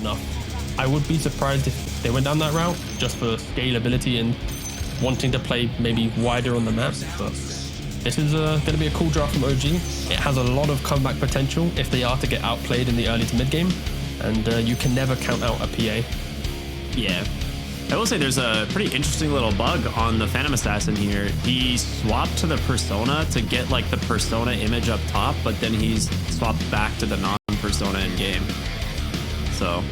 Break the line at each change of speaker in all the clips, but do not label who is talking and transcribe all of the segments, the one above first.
enough. I would be surprised if they went down that route just for scalability and wanting to play maybe wider on the map. But this is going to be a cool draft from OG. It has a lot of comeback potential if they are to get outplayed in the early to mid game, and you can never count out a PA.
Yeah. I will say there's a pretty interesting little bug on the Phantom Assassin here. He swapped to the Persona to get like the Persona image up top, but then he's swapped back to the non-Persona in game. So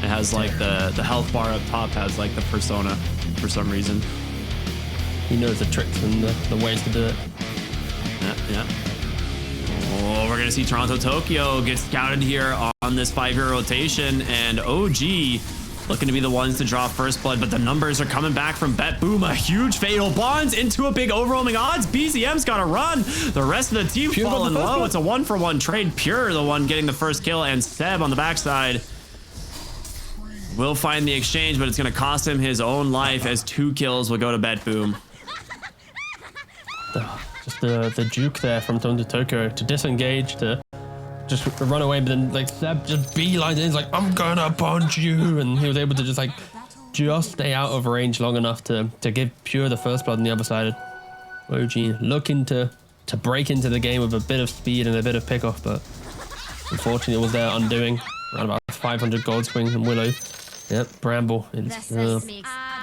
it has like the health bar up top has like the Persona for some reason.
He knows the tricks and the ways to do it.
Yeah. Oh, we're gonna see Toronto Tokyo get scouted here on this 5-year rotation, and OG looking to be the ones to draw first blood, but the numbers are coming back from BetBoom. A huge fatal bonds into a big overwhelming odds. BZM's got to run. The rest of the team
Pure
falling low. It's a 1-for-1 trade. Pure the one getting the first kill, and Seb on the backside will find the exchange, but it's going to cost him his own life as 2 kills will go to BetBoom.
Just the juke there from Toronto Tokyo to disengage, to just run away, but then like Seb just beelines in. He's like, I'm gonna punch you, and he was able to just stay out of range long enough to give Pure the first blood on the other side. OG looking to break into the game with a bit of speed and a bit of pickoff, but unfortunately it was their undoing. Around about 500 gold swing and Willow. Yep, Bramble. It's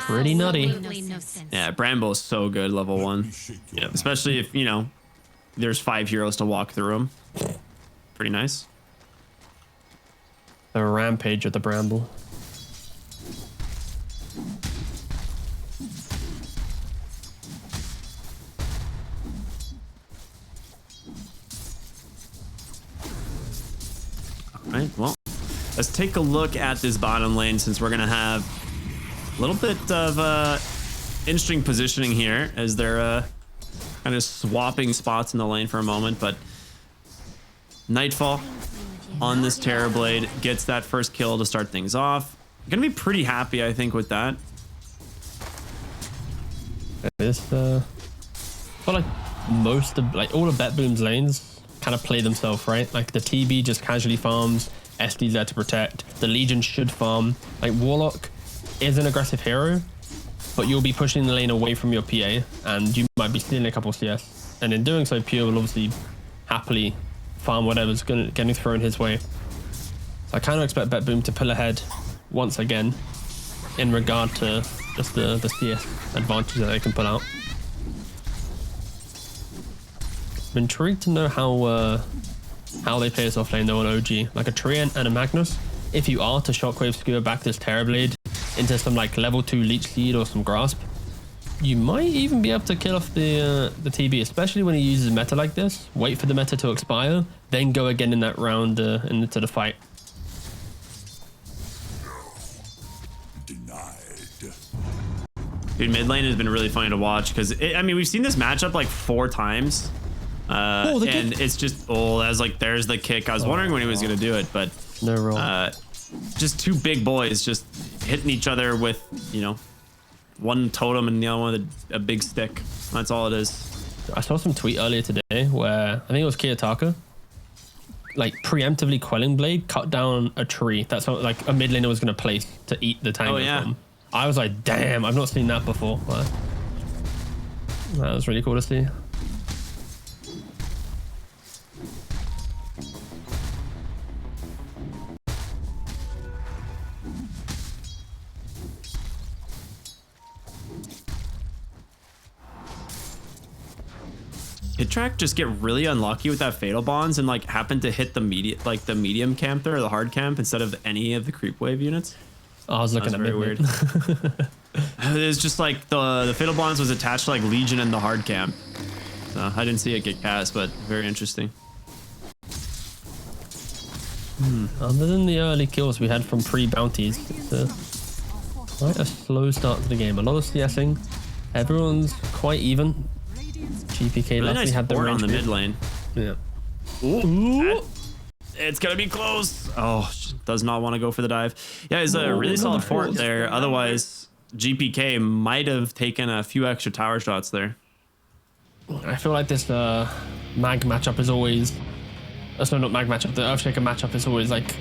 pretty nutty.
Yeah, Bramble is so good, level 1. Yeah, especially if, you know, there's 5 heroes to walk through them. Pretty nice.
The rampage of the Bramble.
All right, well, let's take a look at this bottom lane, since we're gonna have a little bit of interesting positioning here as they're kind of swapping spots in the lane for a moment. But Nightfall on this Terrorblade gets that first kill to start things off. Gonna be pretty happy, I think, with that.
This but like most of all of BetBoom's lanes kind of play themselves, right? Like the TB just casually farms, SD's there to protect, the Legion should farm. Like Warlock is an aggressive hero, but you'll be pushing the lane away from your PA, and you might be stealing a couple CS, and in doing so Pure will obviously happily farm whatever's getting thrown his way. So I kind of expect BetBoom to pull ahead once again in regard to just the CS advantage that they can pull out. I'm intrigued to know how they play this off lane though on OG. Like a Treant and a Magnus, if you are to shockwave skewer back this Terrorblade into some like level 2 Leech Seed or some Grasp, you might even be able to kill off the TB, especially when he uses meta like this. Wait for the meta to expire, then go again in that round into the fight.
Dude, mid lane has been really funny to watch because I mean, we've seen this matchup like 4 times. And it's just, there's the kick. I was wondering when he was going to do it, but
no roll.
Just 2 big boys just hitting each other with, you know, one totem and the other one with a big stick. That's all it is.
I saw some tweet earlier today where I think it was Kiyotaka, like preemptively Quelling Blade cut down a tree. That's what like a mid laner was going to place to eat the tango from. I was like, damn, I've not seen that before. But that was really cool to see.
Hittrack just get really unlucky with that fatal bonds and like happen to hit the medium camp there, or the hard camp, instead of any of the creep wave units.
I was looking at
very weird. It's just like the fatal bonds was attached to like Legion and the hard camp. So I didn't see it get cast, but very interesting.
Other than the early kills we had from pre-bounties, it's quite a slow start to the game. A lot of CSing. Everyone's quite even. GPK
really
luckily
nice
had the range
on the mid lane.
Yeah.
Ooh. It's gonna be close. Oh, does not want to go for the dive. Yeah, it's a really solid fort there. Otherwise, GPK might have taken a few extra tower shots there.
I feel like this mag matchup is always... Sorry, not mag matchup. The Earthshaker matchup is always like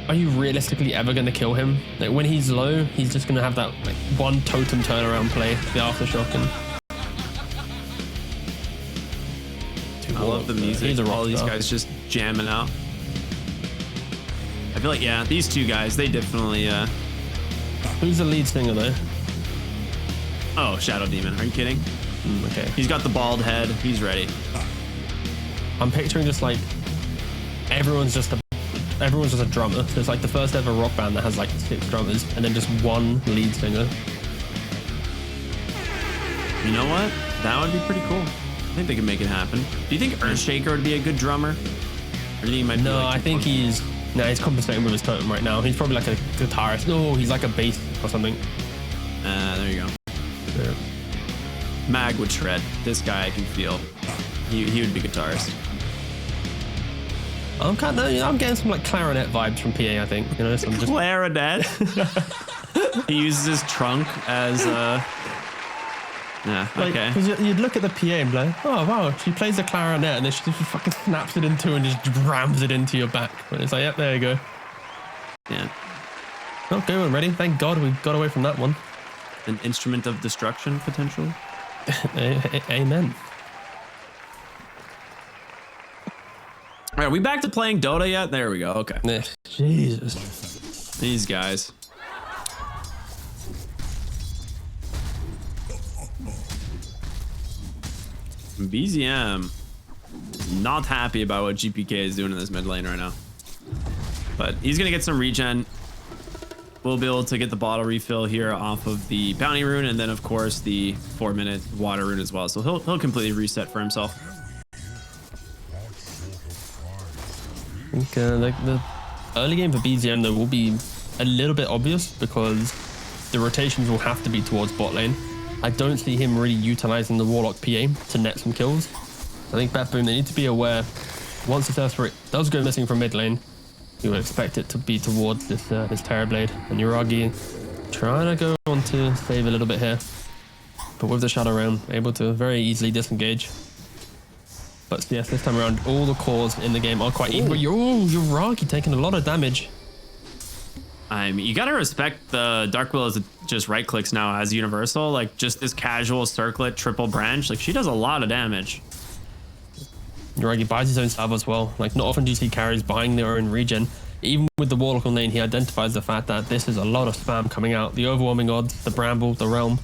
are you realistically ever going to kill him? Like when he's low, he's just going to have that like one totem turnaround play, the aftershock. And
I love the music. All these guys just jamming out. I feel like, yeah, these two guys, they definitely...
Who's the lead singer though?
Oh, Shadow Demon. Are you kidding?
Okay.
He's got the bald head. He's ready.
I'm picturing just like everyone's just a drummer. So it's like the first ever rock band that has like 6 drummers and then just one lead singer.
You know what? That would be pretty cool. I think they could make it happen. Do you think Earthshaker would be a good drummer? Or do you think he might be like
I think he's compensating with his totem right now. He's probably like a guitarist. No, he's like a bass or something.
There you go.
Yeah.
Mag would shred. This guy I can feel. He would be guitarist.
I'm getting some like clarinet vibes from PA. I think some just
clarinet. He uses his trunk as yeah.
Like,
okay.
Because you'd look at the PA and be like, oh wow, she plays the clarinet and then she just fucking snaps it in two and just rams it into your back. And it's like, yep, there you go.
Yeah.
Oh, good one, ready. Thank God we got away from that one.
An instrument of destruction, potentially.
Amen.
All right, are we back to playing Dota yet? There we go. Okay.
Jesus.
These guys. BZM not happy about what GPK is doing in this mid lane right now. But he's going to get some regen. We'll be able to get the bottle refill here off of the bounty rune, and then of course the 4-minute water rune as well. So he'll completely reset for himself.
I think like the early game for BZM though will be a little bit obvious because the rotations will have to be towards bot lane. I don't see him really utilizing the Warlock PA to net some kills. I think BetBoom, they need to be aware once this Earthbreak does go missing from mid lane, you would expect it to be towards this Terrorblade. And Yuragi trying to go on to save a little bit here. But with the Shadow Realm, able to very easily disengage. But yes, this time around, all the cores in the game are quite even. But Yuragi taking a lot of damage.
I mean, you gotta respect the Dark Will as just right clicks now as universal. Like just this casual circlet triple branch. Like she does a lot of damage.
Yuragi buys his own salve as well. Like not often do you see carries buying their own regen. Even with the Warlock on lane, he identifies the fact that this is a lot of spam coming out. The overwhelming odds, the Bramble, the Realm.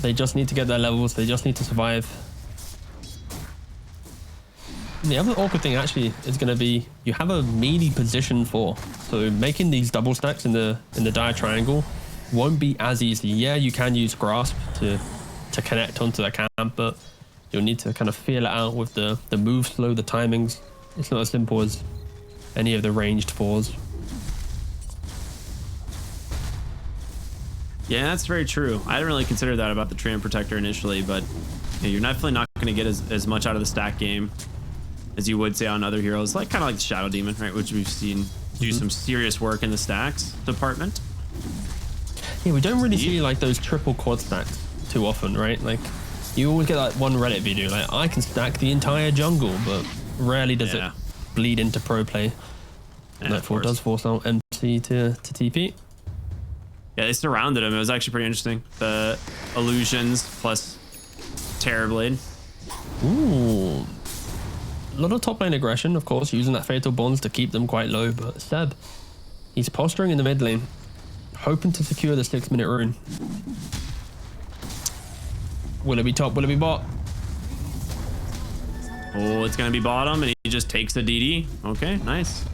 They just need to get their levels. They just need to survive. And the other awkward thing actually is going to be you have a melee position 4. So making these double stacks in the dire triangle won't be as easy. Yeah, you can use grasp to connect onto the camp, but you'll need to kind of feel it out with the move flow, the timings. It's not as simple as any of the ranged 4s.
Yeah, that's very true. I didn't really consider that about the Treant Protector initially, but yeah, you're definitely not going to get as much out of the stack game as you would say on other heroes, like kind of like the Shadow Demon, right? Which we've seen do some serious work in the stacks department.
Yeah, we don't really see like those triple quad stacks too often, right? Like you always get that one Reddit video, like I can stack the entire jungle, but rarely does it bleed into pro play. And therefore does force out MC to TP.
Yeah, they surrounded him. It was actually pretty interesting. The illusions plus Terrorblade.
Ooh. A lot of top lane aggression, of course, using that Fatal Bonds to keep them quite low, but Seb, he's posturing in the mid lane, hoping to secure the 6-minute rune. Will it be top? Will it be bot?
Oh, it's going to be bottom, and he just takes the DD. Okay, nice.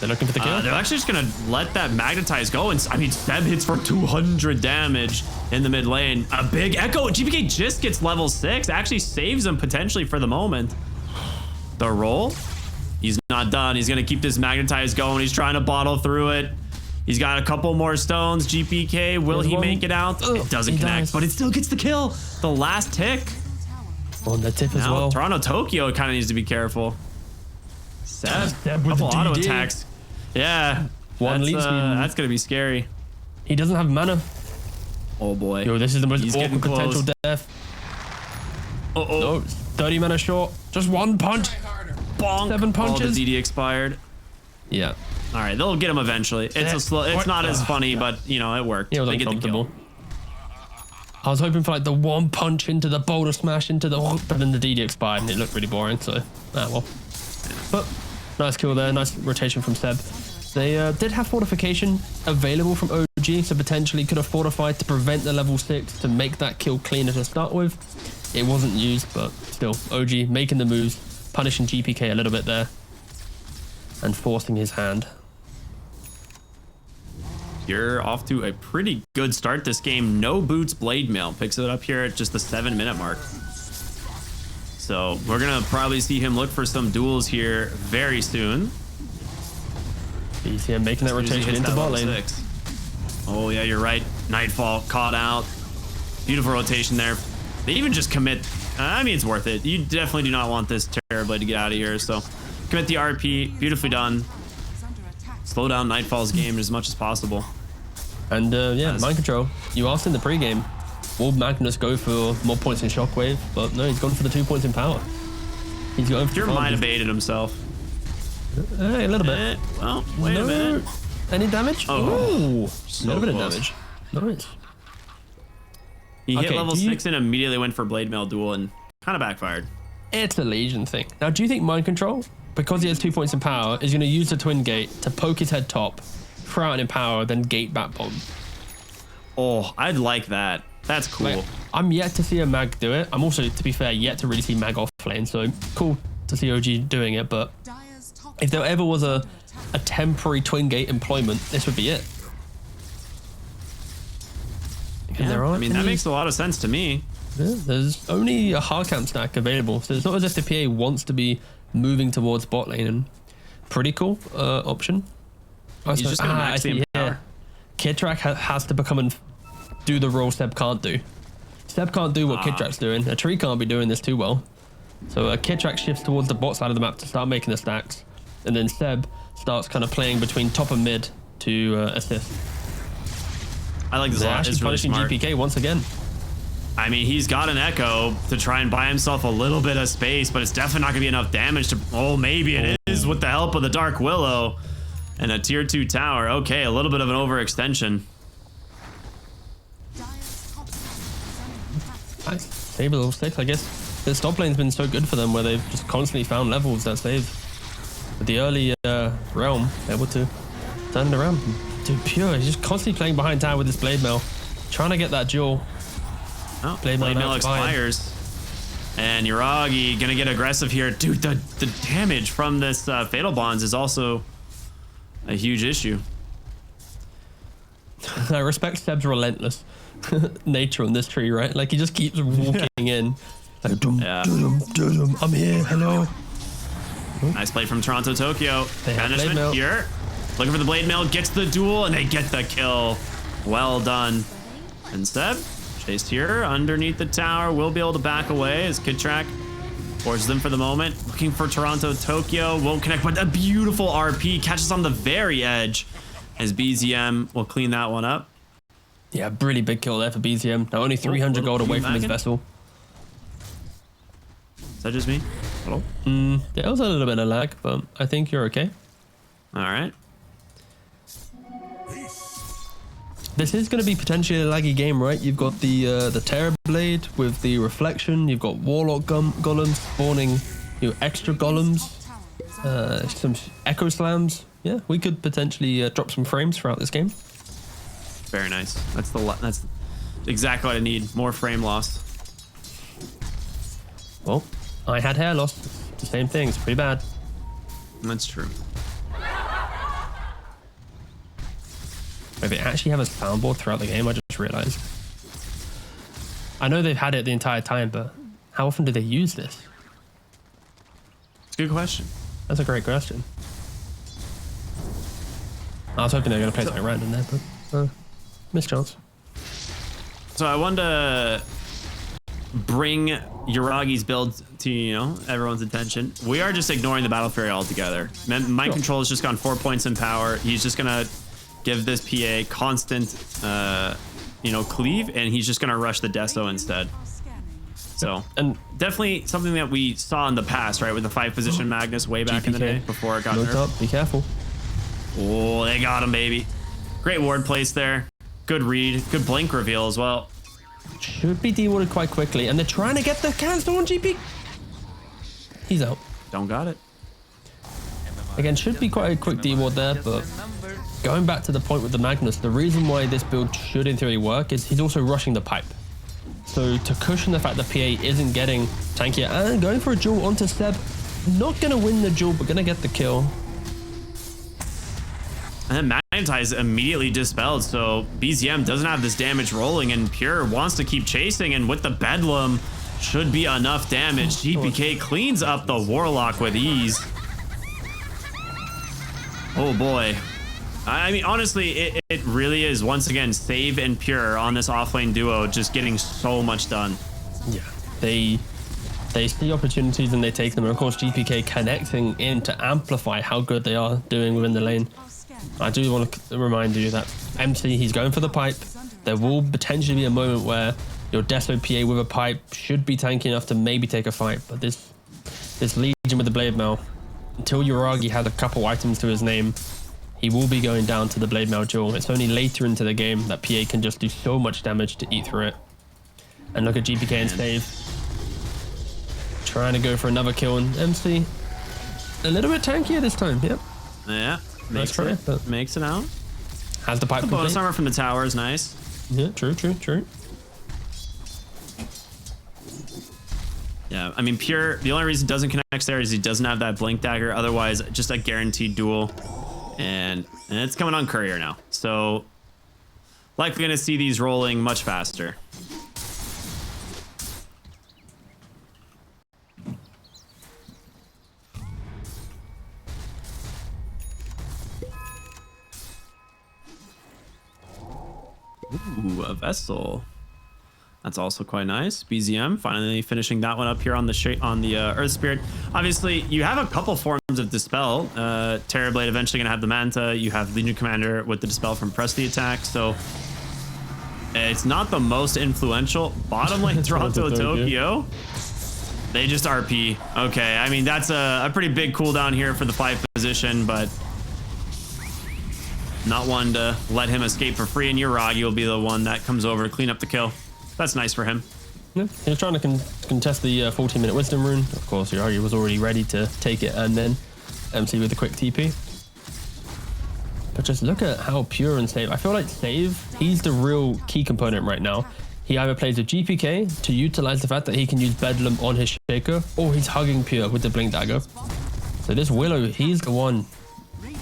They're looking for the kill.
They're actually just going to let that magnetize go. And I mean, Seb hits for 200 damage in the mid lane. A big echo. GPK just gets level 6. Actually saves him potentially for the moment. The roll. He's not done. He's going to keep this magnetize going. He's trying to bottle through it. He's got a couple more stones. GPK, will he make it out? It doesn't connect, but it still gets the kill. The last tick.
On the tip as well.
Toronto Tokyo kind of needs to be careful. Seb, couple auto attacks. Yeah, that's gonna be scary.
He doesn't have mana.
Oh boy.
Yo, this is the most awkward potential death. No, 30 mana short. Just one punch. Bonk. 7 punches.
Oh, the DD expired.
Yeah.
All right, they'll get him eventually. It's a slow. It's not as funny, but you know it worked.
Yeah, it was
They get the
uncomfortable.
kill.
I was hoping for like the one punch into the boulder smash into the, but then the DD expired and it looked really boring. So, well. But nice kill there. Nice rotation from Seb. They did have fortification available from OG, so potentially could have fortified to prevent the level 6 to make that kill cleaner to start with. It wasn't used, but still, OG making the moves, punishing GPK a little bit there, and forcing his hand.
You're off to a pretty good start this game. No boots, blade mail. Picks it up here at just the 7-minute mark. So we're going to probably see him look for some duels here very soon.
BCM making that rotation into bot lane.
6. Oh, yeah, you're right. Nightfall caught out. Beautiful rotation there. They even just commit. I mean, it's worth it. You definitely do not want this Terrorblade to get out of here. So commit the RP. Beautifully done. Slow down Nightfall's game as much as possible.
And yeah, mind control. You asked in the pregame, will Magnus go for more points in Shockwave? But no, he's gone for the 2 points in power. He's going for
might have baited himself.
A little bit.
Well, wait a minute.
Any damage?
Oh,
a
so
little bit of
close.
damage. Nice.
He hit
Okay,
level 6 and immediately went for Blade Mail duel and kind of backfired.
It's a Legion thing. Now, do you think mind control, because he has 2 points in power, is going to use the twin gate to poke his head top, throw out in power, then gate back bomb?
Oh, I'd like that. That's cool.
Like, I'm yet to see a mag do it. I'm also, to be fair, yet to really see mag off lane. So cool to see OG doing it. But if there ever was a temporary twin gate employment, this would be it.
Yeah, I mean, that makes a lot of sense to me.
Yeah, there's only a hard camp stack available, so it's not as if the PA wants to be moving towards bot lane. And pretty cool option.
He's just gonna max the power.
Kidrak has to become and do the role Seb can't do. Seb can't do what Kidrak's doing. A tree can't be doing this too well. So Kidrak shifts towards the bot side of the map to start making the stacks, and then Seb starts kind of playing between top and mid to assist.
I like this a lot. It's really smart.
GPK once again.
I mean, he's got an Echo to try and buy himself a little bit of space, but it's definitely not going to be enough damage to... Oh, maybe it is with the help of the Dark Willow and a tier 2 tower. Okay, a little bit of an overextension.
Nice. Save level 6, I guess. The stop lane's been so good for them where they've just constantly found levels that save. With the early realm, able to turn it around. Dude, Pure, he's just constantly playing behind tower with this Blade Mail. Trying to get that duel.
Oh, Blade Mail expires. And Yuragi gonna get aggressive here. Dude, the damage from this Fatal Bonds is also a huge issue.
I respect Seb's relentless nature on this tree, right? Like, he just keeps walking in. Like, I'm here, hello.
Nice play from Toronto Tokyo. Banishment here. Looking for the Blade Mail, gets the duel, and they get the kill. Well done. And Seb, chased here underneath the tower, will be able to back away as Kidrak forces them for the moment. Looking for Toronto Tokyo, won't connect, but a beautiful RP catches on the very edge as BZM will clean that one up.
Yeah, really big kill there for BZM. Now only 300 gold away from his vessel.
Is that just me? Hello?
There was a little bit of lag, but I think you're okay.
All right.
This is going to be potentially a laggy game, right? You've got the Terror Blade with the reflection. You've got Warlock golems spawning, extra golems, some Echo Slams. Yeah, we could potentially drop some frames throughout this game.
Very nice. That's exactly what I need. More frame loss.
Well, I had hair loss. The same thing. It's pretty bad.
That's true.
If they actually have a soundboard throughout the game, I just realized. I know they've had it the entire time, but how often do they use this?
It's a good question.
That's a great question. I was hoping they were going to play something random there, but missed chance.
So I wanted to bring Yuragi's build to, everyone's attention. We are just ignoring the Battle Fury altogether. Mind Control has just gone 4 points in power. He's just going to give this PA constant, cleave, and he's just going to rush the Deso instead. So, and definitely something that we saw in the past, right, with the 5-position Magnus way back in the day before it got nerfed.
Be careful.
Oh, they got him, baby. Great ward place there. Good read. Good blink reveal as well.
Should be dewarded quite quickly, and they're trying to get the cancel on GP. He's out.
Don't got it.
Again, should be quite a quick deward there, but going back to the point with the Magnus, the reason why this build should in theory work is he's also rushing the pipe. So to cushion the fact that PA isn't getting tankier and going for a duel onto Seb, not going to win the duel, but going to get the kill.
And then Magnetize immediately dispelled, so BZM doesn't have this damage rolling, and Pure wants to keep chasing, and with the Bedlam, should be enough damage. GPK cleans up the Warlock with ease. Oh boy. I mean, honestly, it really is, once again, Save and Pure on this offlane duo just getting so much done.
Yeah, they see opportunities and they take them. And of course, GPK connecting in to amplify how good they are doing within the lane. I do want to remind you that MC, he's going for the pipe. There will potentially be a moment where your Deso PA with a pipe should be tanky enough to maybe take a fight. But this Legion with the Blade Mail, until Uragi has a couple items to his name, he will be going down to the Blade Mail duel. It's only later into the game that PA can just do so much damage to eat through it. And look at GPK and Save. Trying to go for another kill on MC. A little bit tankier this time, yep.
Yeah,
Makes it
out.
Has the pipe
The bonus armor from the tower is nice.
Yeah, true.
Yeah, I mean, Pure, the only reason it doesn't connect there is he doesn't have that Blink Dagger. Otherwise, just a guaranteed duel. And it's coming on Courier now. So, likely going to see these rolling much faster. Ooh, a Vessel. That's also quite nice. BZM finally finishing that one up here on the Earth Spirit. Obviously, you have a couple forms of Dispel. Terrorblade eventually going to have the Manta. You have Legion Commander with the Dispel from Press the Attack. So it's not the most influential. Bottom lane Toronto Tokyo. They just RP. Okay, I mean, that's a pretty big cooldown here for the 5 position, but not one to let him escape for free. And Uragi will be the one that comes over to clean up the kill. That's nice for him.
Yeah, he was trying to contest the 14-minute Wisdom Rune. Of course, Uragi was already ready to take it, and then MC with a quick TP. But just look at how Pure and Save. I feel like Save, he's the real key component right now. He either plays with GPK to utilize the fact that he can use Bedlam on his Shaker, or he's hugging Pure with the Blink Dagger. So this Willow, he's the one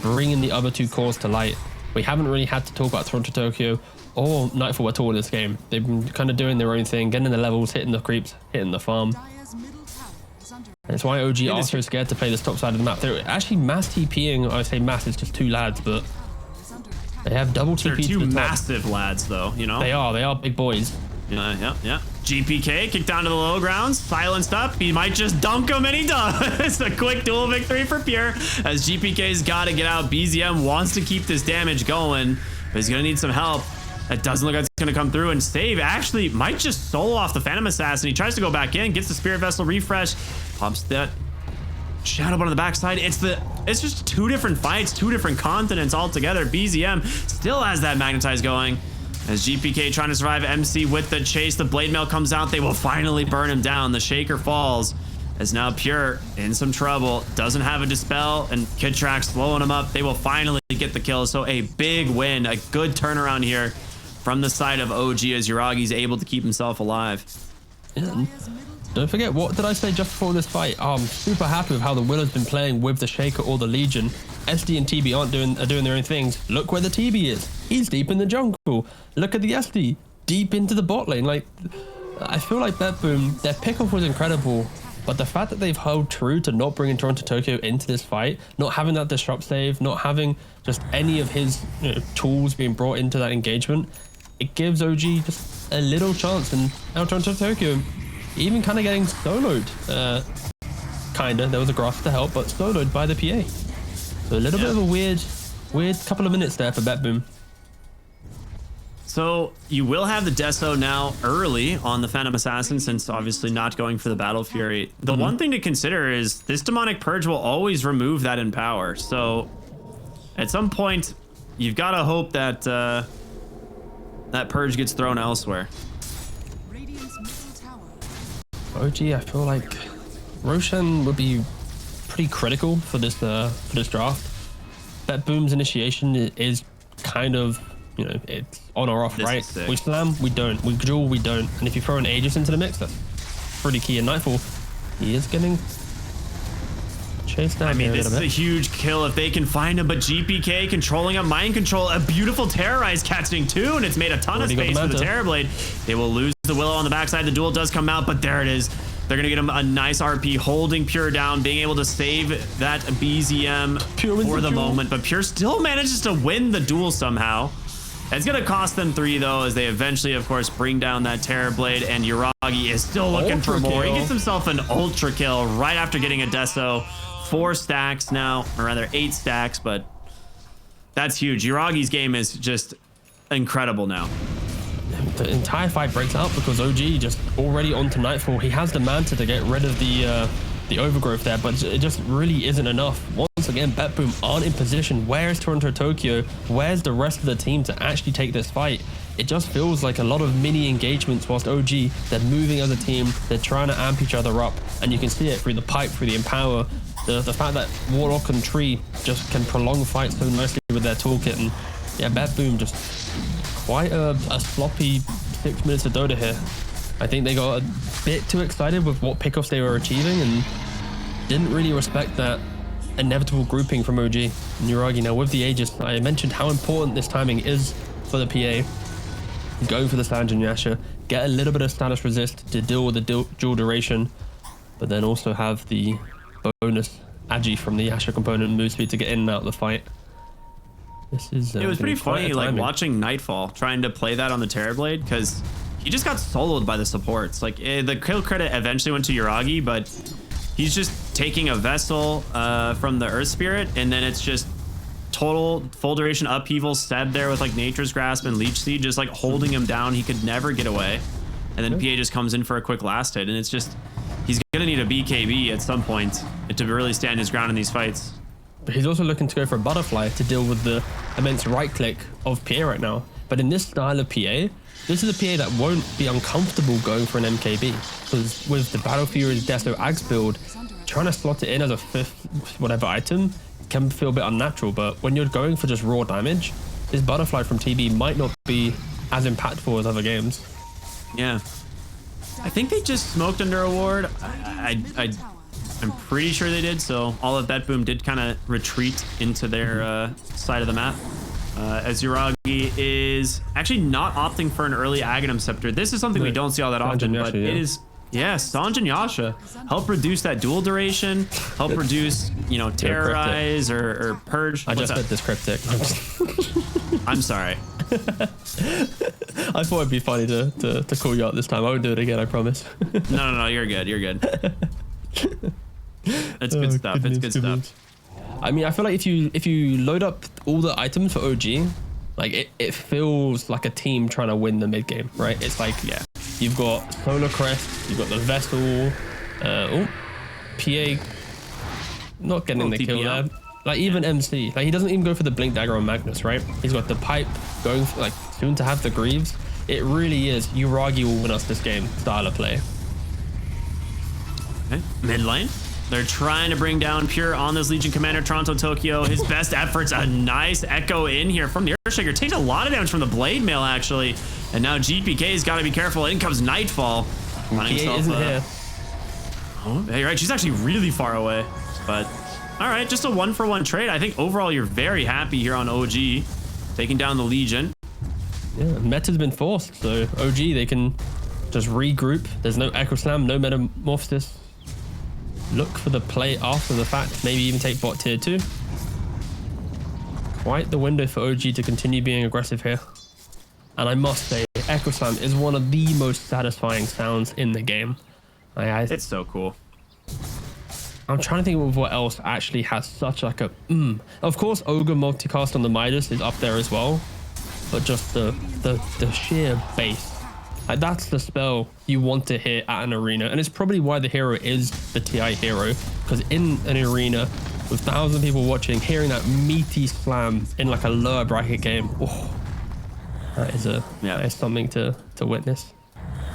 bringing the other two cores to light. We haven't really had to talk about Toronto Tokyo or Nightfall at all in this game. They've been kind of doing their own thing, getting the levels, hitting the creeps, hitting the farm. And it's why OG are so scared to play this top side of the map. They're actually mass TPing. I say mass, it's just 2 lads, but they have double TP.
They're 2 massive lads, though, you know?
They are big boys.
Yeah. GPK kicked down to the low grounds, silenced up. He might just dunk him, and he does. A quick duel victory for Pure, as GPK's got to get out. BZM wants to keep this damage going, but he's going to need some help. That doesn't look like it's going to come through, and Save actually might just solo off the Phantom Assassin. He tries to go back in, gets the Spirit Vessel refresh, pumps that Shadowbone on the backside. It's just 2 different fights, 2 different continents altogether. BZM still has that Magnetize going. As GPK trying to survive MC with the chase, the Blade Mail comes out. They will finally burn him down. The Shaker falls. As now Pure in some trouble. Doesn't have a Dispel, and Kidtrack slowing him up. They will finally get the kill. So a big win, a good turnaround here from the side of OG as Uragi's able to keep himself alive.
Yeah. Don't forget, what did I say just before this fight? Oh, I'm super happy with how the Willow's been playing with the Shaker or the Legion. SD and TB are doing their own things. Look where the TB is. He's deep in the jungle. Look at the SD, deep into the bot lane. Like, I feel like BetBoom, their pickoff was incredible, but the fact that they've held true to not bringing Toronto Tokyo into this fight, not having that disrupt save, not having just any of his tools being brought into that engagement, it gives OG just a little chance. And now Toronto Tokyo even kind of getting soloed. There was a grasp to help, but soloed by the PA. So a little bit of a weird couple of minutes there for BetBoom.
So you will have the Deso now early on the Phantom Assassin, since obviously not going for the Battle Fury. The one thing to consider is this Demonic Purge will always remove that Empower. So At some point, you've got to hope that that purge gets thrown elsewhere.
OG, I feel like Roshan would be pretty critical for this draft. BetBoom's initiation is kind of, you know, it's on or off,
This
right?
is sick.
We slam, we don't. We duel, we don't. And if you throw an Aegis into the mix, that's pretty key. In Nightfall, he is getting chased down.
I mean,
here
this
a
is a
little bit.
huge kill if they can find him, but GPK controlling up Mind Control, a beautiful Terrorize catching too, and it's made a ton
Already
of
got the
space for the
Manta.
Terrorblade. They will lose the Willow on the backside. The duel does come out, but there it is. They're going to get him a nice RP, holding Pure down, being able to save that BZM
Pure wins
for
the
the
duel.
moment, but Pure still manages to win the duel somehow. It's going to cost them 3, though, as they eventually, of course, bring down that Terrorblade, and Yuragi is still looking for
Ultra
more. He
kill.
gets himself an ultra kill right after getting a Deso. 4 stacks now, or rather 8 stacks, but that's huge. Yuragi's game is just incredible now.
The entire fight breaks out because OG just already onto Nightfall. He has the Manta to get rid of the overgrowth there, but it just really isn't enough. Once again, BetBoom aren't in position. Where's Toronto Tokyo? Where's the rest of the team to actually take this fight? It just feels like a lot of mini engagements whilst OG, they're moving as a team, they're trying to amp each other up, and you can see it through the pipe, through the empower, the fact that Warlock and Tree just can prolong fights so nicely with their toolkit. And yeah, BetBoom just quite a sloppy 6 minutes of Dota here. I think they got a bit too excited with what pickoffs they were achieving and didn't really respect that inevitable grouping from OG and Yuragi. Now with the Aegis, I mentioned how important this timing is for the PA. Going for the Sanjin Yasha, get a little bit of status resist to deal with the dual duration, but then also have the bonus Agi from the Yasha component move speed to get in and out of the fight. This is
It was
gonna
pretty
be quite
funny,
a
like
timing.
watching Nightfall trying to play that on the Terrorblade, because he just got soloed by the supports. Like the kill credit eventually went to Yuragi, but he's just taking a vessel from the Earth Spirit, and then it's just total full duration upheaval. Seb there with like Nature's Grasp and Leech Seed, just like holding him down. He could never get away, and then PA just comes in for a quick last hit, and it's just he's gonna need a BKB at some point to really stand his ground in these fights.
But he's also looking to go for a butterfly to deal with the immense right click of PA right now. But in this style of PA, this is a PA that won't be uncomfortable going for an MKB. Because with the Battle Fury's Deso Axe build, trying to slot it in as a 5th whatever item can feel a bit unnatural. But when you're going for just raw damage, this butterfly from TB might not be as impactful as other games.
Yeah. I think they just smoked under a ward. I'm pretty sure they did, so all of BetBoom did kind of retreat into their side of the map. As Yuragi is actually not opting for an early Aghanim Scepter. This is something we don't see all that often,
Sanjin
but
Yasha,
it
yeah.
is, yeah, Sanjin Yasha. Help reduce that dual duration, help reduce, you know, Terrorize or Purge.
I
What's
just
that?
said this cryptic.
I'm sorry.
I thought it'd be funny to call you out this time. I won't do it again, I promise.
No, you're good. You're good. It's good stuff. It's good stuff.
I mean, I feel like if you load up all the items for OG, like it feels like a team trying to win the mid game, right? It's like, yeah, you've got Solar Crest, you've got the Vessel, PA not getting the kill
TP
there. Like even MC, like he doesn't even go for the Blink Dagger on Magnus, right? He's got the pipe going for, like soon to have the Greaves. It really is Yuragi will win us this game style of play.
Okay. Mid lane. They're trying to bring down Pure on this Legion Commander, Toronto Tokyo. His best efforts, a nice echo in here from the Earthshaker. Takes a lot of damage from the Blade Mail, actually. And now GPK's got to be careful. In comes Nightfall.
PA isn't here.
Oh, yeah, you're right. She's actually really far away. But, all right, just a 1-for-1 trade. I think overall you're very happy here on OG. Taking down the Legion.
Yeah, meta's been forced, so OG, they can just regroup. There's no Echo Slam, no Metamorphosis. Look for the play after the fact, maybe even take bot tier 2. Quite the window for OG to continue being aggressive here. And I must say, Echo Slam is one of the most satisfying sounds in the game.
It's so cool.
I'm trying to think of what else actually has such like a Of course, Ogre multicast on the Midas is up there as well, but just the sheer bass. Like that's the spell you want to hear at an arena, and it's probably why the hero is the TI hero, because in an arena with 1,000 people watching, hearing that meaty slam in like a lower bracket game. Oh, that is something to witness.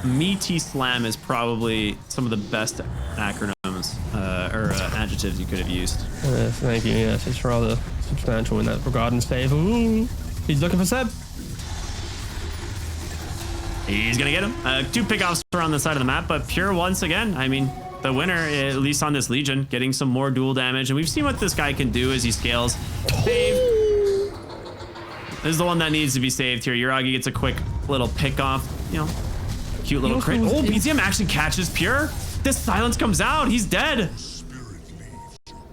Meaty slam is probably some of the best acronyms or adjectives you could have used.
Thank you. Yes, it's rather substantial in that regard. And save. Ooh, he's looking for Seb.
He's gonna get him. 2 pickoffs around the side of the map, but Pure once again. I mean, the winner, at least on this Legion, getting some more dual damage, and we've seen what this guy can do as he scales. Save. This is the one that needs to be saved here. Yuragi gets a quick little pick off. You know, cute little crit. Oh, BZM actually catches Pure. This silence comes out. He's dead.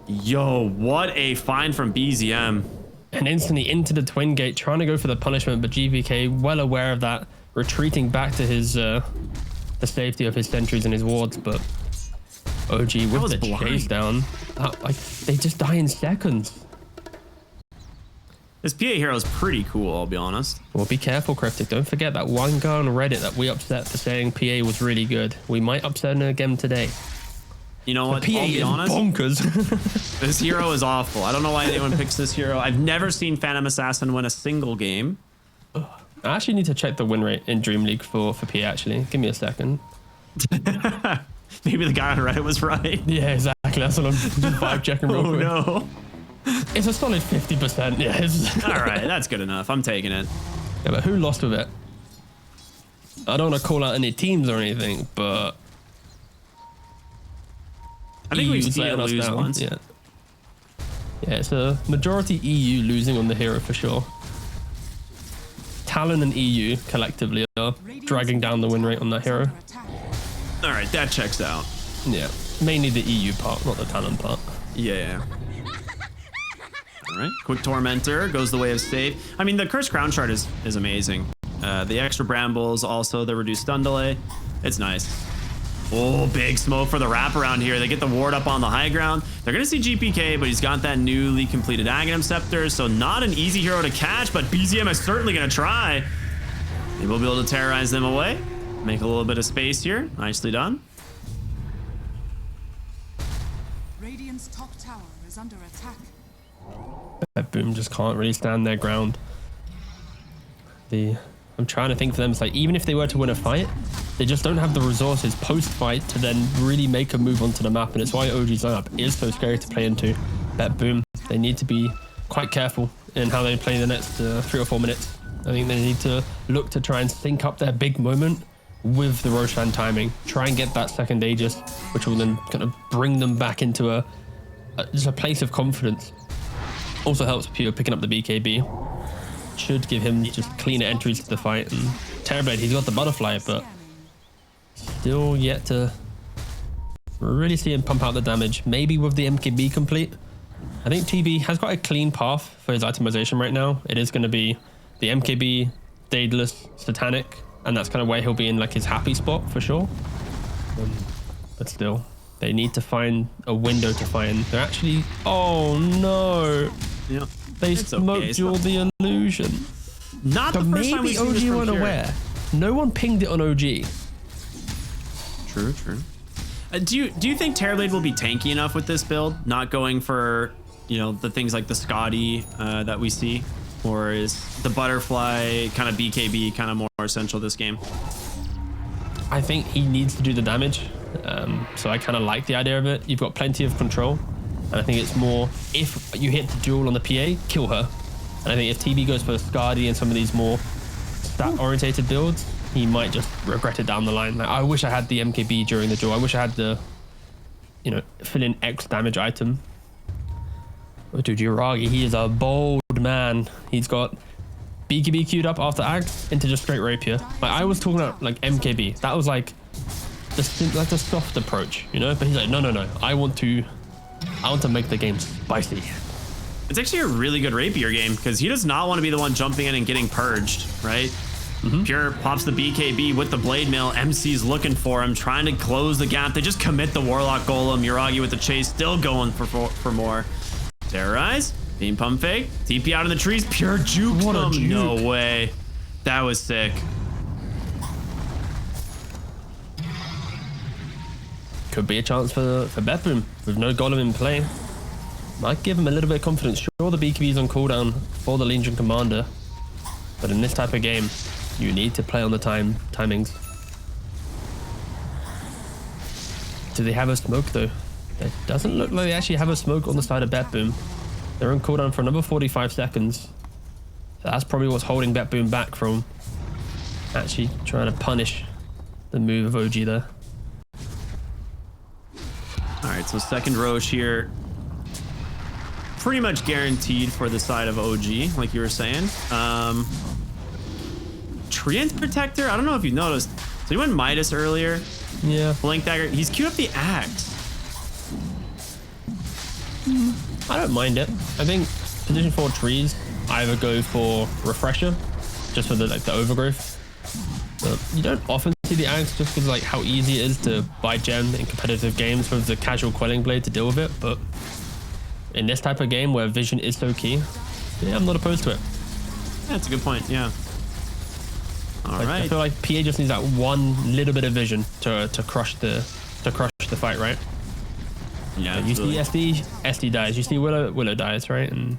Yo, what a find from BZM.
And instantly into the twin gate, trying to go for the punishment, but GVK, well aware of that, retreating back to his the safety of his sentries and his wards. But OG with the chase down, like they just die in seconds.
This PA hero is pretty cool, I'll be honest.
Well, be careful, Cryptic. Don't forget that one guy on Reddit that we upset for saying PA was really good. We might upset him again today.
You know what?
PA
I'll be
is
honest.
Bonkers.
This hero is awful. I don't know why anyone picks this hero. I've never seen Phantom Assassin win a single game.
I actually need to check the win rate in DreamLeague for PA, actually. Give me a second.
Maybe the guy on Reddit was right.
Yeah, exactly. That's what I'm just vibe checking real quick.
No.
It's a solid 50%. Yeah.
All right, that's good enough. I'm taking it.
Yeah, but who lost with it? I don't want to call out any teams or anything, but
I think we've seen it lose once.
Yeah, it's a majority EU losing on the hero for sure. Talon and EU collectively are dragging down the win rate on that hero.
All right, that checks out.
Yeah, mainly the EU part, not the Talon part.
Yeah. All right, quick Tormentor goes the way of save. I mean, the Cursed Crown Shard is amazing. The extra Brambles, also the reduced stun delay. It's nice. Oh, big smoke for the wraparound here. They get the ward up on the high ground. They're going to see GPK, but he's got that newly completed Aghanim Scepter, so not an easy hero to catch, but BZM is certainly going to try. They will be able to terrorize them away. Make a little bit of space here. Nicely done.
Radiant's top tower is under attack.
BetBoom just can't really stand their ground. I'm trying to think for them, it's like even if they were to win a fight, they just don't have the resources post-fight to then really make a move onto the map, and it's why OG's lineup is so scary to play into. BetBoom, they need to be quite careful in how they play the next 3 or 4 minutes. I think they need to look to try and sync up their big moment with the Roshan timing. Try and get that second Aegis, which will then kind of bring them back into just a place of confidence. Also helps Pure picking up the BKB. Should give him just cleaner entries to the fight. And Terrorblade, he's got the butterfly, but still yet to really see him pump out the damage. Maybe with the MKB complete. I think TB has got a clean path for his itemization right now. It is going to be the MKB, Daedalus, Satanic, and that's kind of where he'll be in like his happy spot for sure. But still, they need to find a window to find. They're actually, oh no.
Yeah.
They smoked you all the illusion.
Not the first time we've seen this from
OG weren't aware. No one pinged it on OG.
True. Do you think Terrorblade will be tanky enough with this build? Not going for, you know, the things like the Scotty that we see? Or is the butterfly kind of BKB kind of more essential this game?
I think he needs to do the damage. So I kind of like the idea of it. You've got plenty of control. And I think it's more, if you hit the duel on the PA, kill her. And I think if TB goes for Skadi and some of these more stat-orientated builds, he might just regret it down the line. Like, I wish I had the MKB during the duel. I wish I had the, you know, fill in X damage item. Oh, dude, Yuragi, he is a bold man. He's got BKB queued up after Ag into just straight Rapier. Like, I was talking about like MKB. That was like the soft approach, you know? But he's like, no. I want to make the game spicy.
It's actually a really good Rapier game because he does not want to be the one jumping in and getting purged, right? Pure pops the BKB with the Blade Mail. MC's looking for him, trying to close the gap. They just commit the Warlock Golem. Yuragi with the chase, still going for more. Terrorize, Beam Pump Fake, TP out in the trees. Pure juke him. No way. That was sick.
Could be a chance for BetBoom with no Golem in play. Might give him a little bit of confidence. Sure, the BKB is on cooldown for the Legion Commander, but in this type of game, you need to play on the timings. Do they have a smoke though? It doesn't look like they actually have a smoke on the side of BetBoom. They're on cooldown for another 45 seconds. So that's probably what's holding BetBoom back from actually trying to punish the move of OG there.
All right, so second Roche here. Pretty much guaranteed for the side of OG, like you were saying. Treant Protector, I don't know if you noticed. So he went Midas earlier.
Yeah.
Blink Dagger. He's queued up the Axe.
I don't mind it. I think position 4 trees, I either go for Refresher, just for the overgrowth. But you don't often see the Axe just because like how easy it is to buy gem in competitive games with the casual Quelling Blade to deal with it. But in this type of game where vision is so key, yeah, I'm not opposed to it.
That's a good point, yeah. All right.
I feel like PA just needs that one little bit of vision to crush the fight, right?
Yeah.
You see SD dies. You see Willow dies, right? And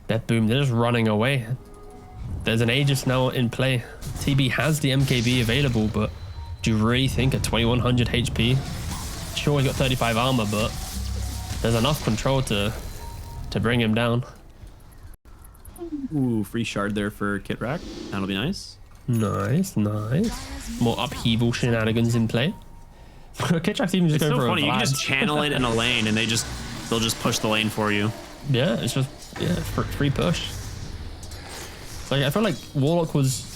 BetBoom, they're just running away. There's an Aegis now in play. TB has the MKB available, but do you really think at 2100 HP? Sure, he's got 35 armor, but there's enough control to bring him down.
Ooh, free shard there for Kitrak. That'll be nice.
Nice. More upheaval shenanigans in play. Kitrak's even just
It's
going
so
for
funny.
a
You can
Vlad.
just channel it in a lane, and they'll just push the lane for you.
Yeah, it's just free push. Like I feel like Warlock was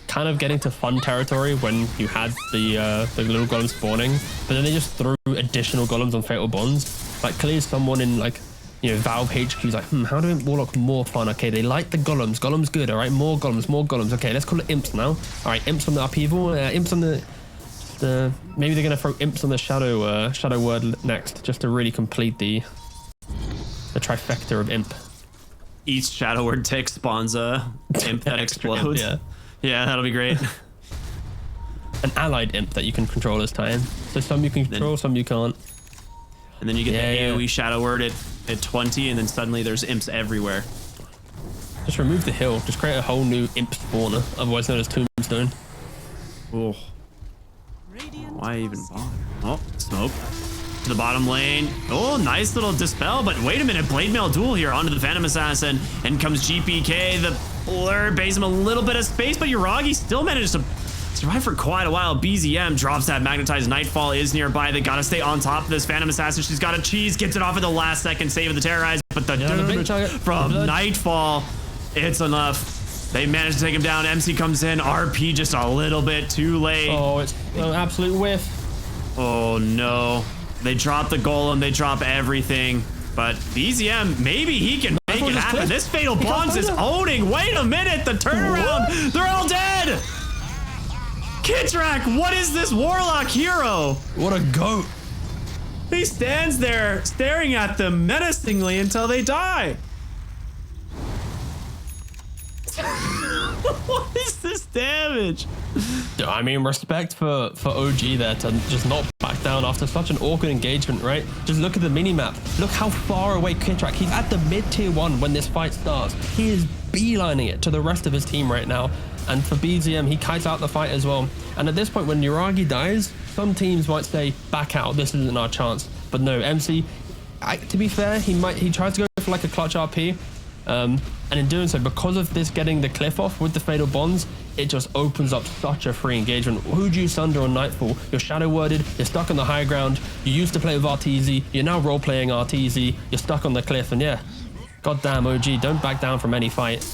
kind of getting to fun territory when you had the little golem spawning, but then they just threw additional golems on Fatal Bonds. Like clearly someone in like Valve HQ's like, how do we make Warlock more fun? Okay, they like the golems. Golems good. All right, more golems. Okay, let's call it imps now. All right, imps on the upheaval. Imps on the maybe they're gonna throw imps on the shadow word next, just to really complete the trifecta of imp.
Each shadow word tick spawns a imp that explodes.
Imp,
yeah, that'll be great.
An allied imp that you can control as time. So some you can control, some you can't.
And then you get the AoE shadow word at 20, and then suddenly there's imps everywhere.
Just remove the hill. Just create a whole new imp spawner, otherwise known as Tombstone.
Oh. Why even bother? Oh, smoke. To the bottom lane. Oh, nice little dispel, but wait a minute. Blade Mail duel here onto the Phantom Assassin. And comes GPK. The blur bays him a little bit of space, but Yuragi still manages to survive for quite a while. BZM drops that Magnetized Nightfall, is nearby. They gotta stay on top of this Phantom Assassin. She's got a cheese, gets it off at the last second, save of the Terrorize, but the damage from Nightfall, it's enough. They manage to take him down. MC comes in, RP just a little bit too late.
Oh, it's an absolute whiff.
Oh no. They drop the golem, they drop everything. But BZM, maybe he can make it happen. This Fatal Bonds is owning. Wait a minute, the turnaround. What? They're all dead. Kitrak, what is this Warlock hero?
What a goat.
He stands there staring at them menacingly until they die. What is this damage?
I mean, respect for OG there to just not back down after such an awkward engagement, right? Just look at the minimap. Look how far away Kitrak. He's at the mid tier 1 when this fight starts. He is beelining it to the rest of his team right now. And for BZM, he kites out the fight as well. And at this point, when Yuragi dies, some teams might say, back out, this isn't our chance. But no, MC, to be fair, he tries to go for like a clutch RP. And in doing so, because of this getting the cliff off with the Fatal Bonds, it just opens up such a free engagement. Who do you sunder on Nightfall? You're shadow worded, you're stuck on the high ground, you used to play with RTZ, you're now role-playing RTZ, you're stuck on the cliff, and yeah, goddamn OG, don't back down from any fight.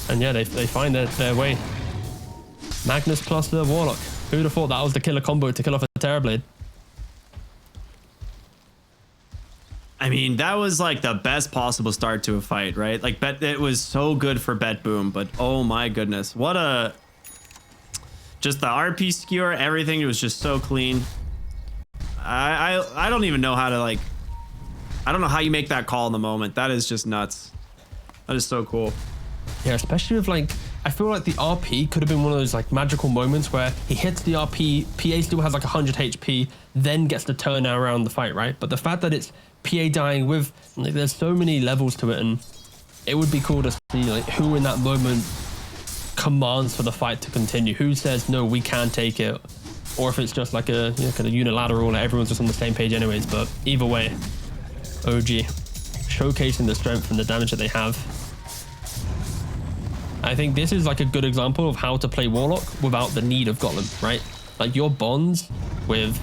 And yeah, they find their way. Magnus plus the Warlock. Who'd have thought that was the killer combo to kill off a Terrorblade?
I mean, that was like the best possible start to a fight, right? Like, it was so good for BetBoom, but oh my goodness, what a... Just the RP skewer, everything was just so clean. I don't even know how to like... I don't know how you make that call in the moment. That is just nuts. That is so cool.
Yeah, especially with like, I feel like the RP could have been one of those like magical moments where he hits the RP, PA still has like 100 HP, then gets to turn around the fight, right? But the fact that it's PA dying with, like, there's so many levels to it, and it would be cool to see like who in that moment commands for the fight to continue, who says no, we can take it, or if it's just like a kind of unilateral, like everyone's just on the same page anyways. But either way, OG showcasing the strength and the damage that they have. I think this is like a good example of how to play Warlock without the need of Golem, right? Like your bonds with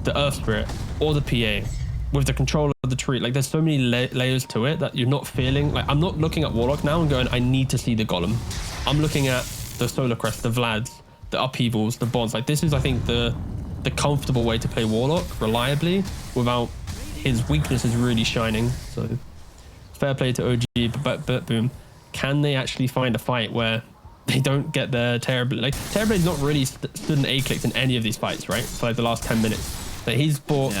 the Earth Spirit or the PA, with the control of the tree, like there's so many layers to it that you're not feeling. Like I'm not looking at Warlock now and going, I need to see the Golem. I'm looking at the Solar Crest, the Vlads, the upheavals, the bonds. Like this is, I think, the comfortable way to play Warlock reliably without his weaknesses really shining. So fair play to OG, but BetBoom. Can they actually find a fight where they don't get their Terrorblade? Like Terrorblade's not really stood an A-clicked in any of these fights, right? For like the last 10 minutes. Like he's bought,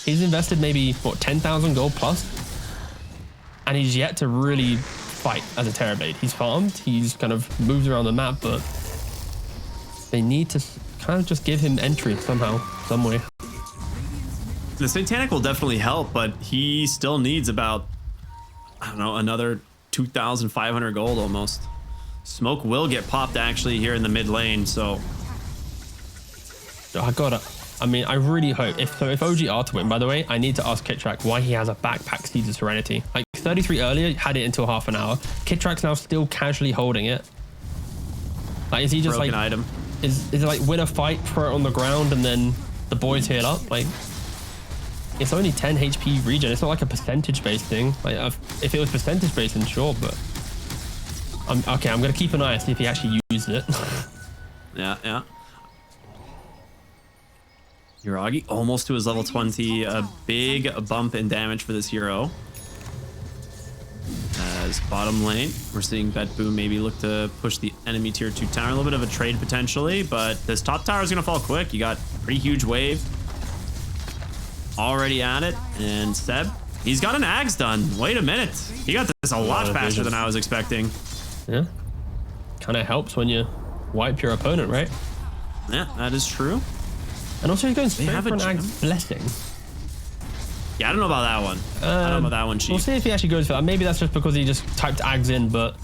he's invested maybe what 10,000 gold plus, and he's yet to really fight as a Terrorblade. He's farmed, he's kind of moved around the map, but they need to kind of just give him entry somehow, some way.
The Satanic will definitely help, but he still needs about, I don't know, another 2,500 gold almost. Smoke will get popped actually here in the mid lane, so
I mean, I really hope if OG are to win, by the way, I need to ask Kittrack why he has a backpack Seeds of Serenity. Like 33 earlier had it until half an hour. Kittrack's now still casually holding it. Like is he just
broken
like
item?
Is it like win a fight, throw it on the ground, and then the boys heal up? Like it's only 10 HP regen. It's not like a percentage based thing. Like if it was percentage based, then sure, but I'm gonna keep an eye and see if he actually used it.
Yeah. Yuragi almost to his level 20. A big bump in damage for this hero. As bottom lane, we're seeing BetBoom maybe look to push the enemy tier 2 tower. A little bit of a trade potentially, but this top tower is gonna fall quick. You got a pretty huge wave already at it, and Seb, he's got an Ags done. Wait a minute, he got this a lot faster than I was expecting.
Yeah, kind of helps when you wipe your opponent, right?
Yeah, that is true.
And also he's going straight for an Ags Blessing.
Yeah, I don't know about that one. I don't know about that one, Chief.
We'll see if he actually goes for that. Maybe that's just because he just typed Ags in, but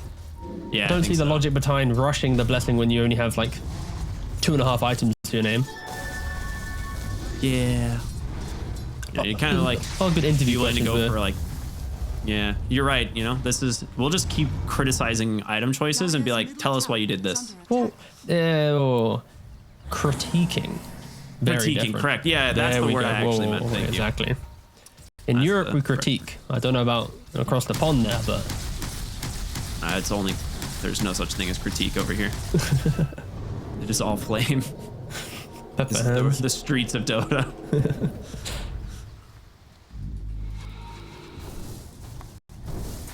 yeah,
I don't see the logic behind rushing the Blessing when you only have like 2.5 items to your name.
Yeah, you kind of like
all good interview
willing to go
there.
for like, yeah, you're right. You know, this is, we'll just keep criticizing item choices and be like, tell us why you did this.
Well, critiquing. Very different.
Correct. Yeah, that's the word I actually meant. Thank you.
Exactly. In Europe, we critique. I don't know about across the pond there, but
it's only, there's no such thing as critique over here. It is all flame. The streets of Dota.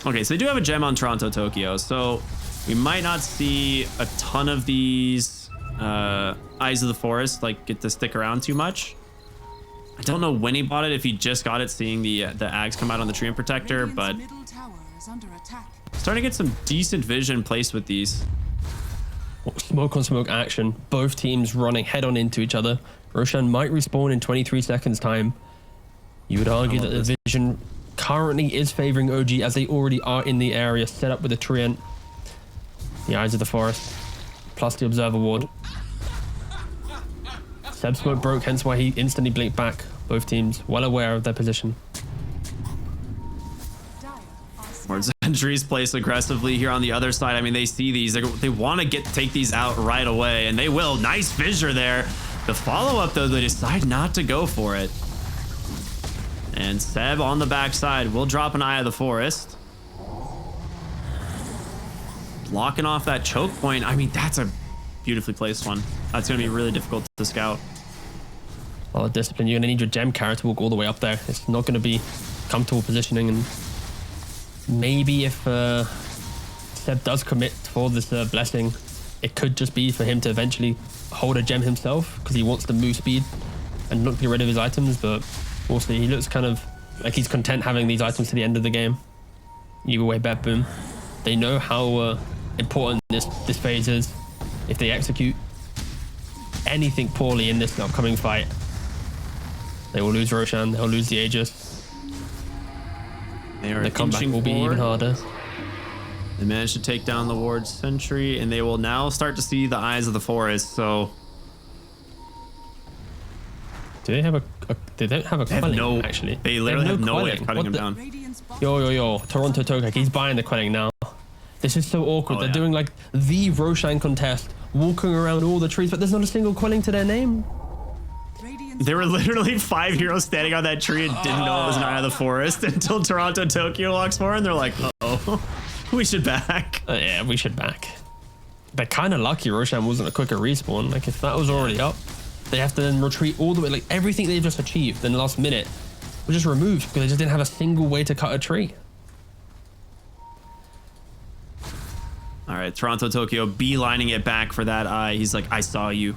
Okay, so they do have a gem on Toronto, Tokyo, so we might not see a ton of these Eyes of the Forest like get to stick around too much. I don't know when he bought it, if he just got it seeing the Ags come out on the Treant Protector, but starting to get some decent vision placed with these.
Smoke on smoke action, both teams running head on into each other. Roshan might respawn in 23 seconds time. You would argue that the vision currently is favoring OG as they already are in the area set up with the Treant. The Eyes of the Forest plus the Observer Ward. Seb smoke broke, hence why he instantly blinked back. Both teams well aware of their position.
More sentries placed aggressively here on the other side. I mean, they see these. They want to take these out right away, and they will. Nice fissure there. The follow-up, though, they decide not to go for it. And Seb on the backside will drop an Eye of the Forest. Blocking off that choke point. I mean, that's a beautifully placed one. That's going to be really difficult to scout.
A lot of discipline. You're going to need your gem carry to walk all the way up there. It's not going to be comfortable positioning, and maybe if Seb does commit for this blessing, it could just be for him to eventually hold a gem himself because he wants to move speed and not get rid of his items, but we'll see. He looks kind of like he's content having these items to the end of the game. Either way, BetBoom, they know how important this phase is. If they execute anything poorly in this upcoming fight, they will lose Roshan, they'll lose the Aegis.
They are
The comeback
inching
will be even
forward.
harder.
They managed to take down the ward sentry, and they will now start to see the eyes of the forest. So
Do they have a they don't have a
they have
quelling,
no,
actually.
they literally have no way of
quelling.
cutting
What
him
the-
down.
Radiant's bottom
Yo, Toronto Tokak, he's buying the quelling now. This is so awkward.
Oh,
They're
yeah.
doing like the Roshan contest, walking around all the trees, but there's not a single quelling to their name.
Radiant's
There were literally 5 heroes standing on that tree and didn't know it was an eye of the forest until Toronto Tokyo walks forward, and they're like, uh-oh, we should back.
Yeah, we should back. They're kind of lucky Roshan wasn't a quicker respawn. Like, if that was already up, they have to then retreat all the way. Like, everything they've just achieved in the last minute was just removed because they just didn't have a single way to cut a tree.
All right, Toronto Tokyo beelining it back for that eye. He's like, I saw you.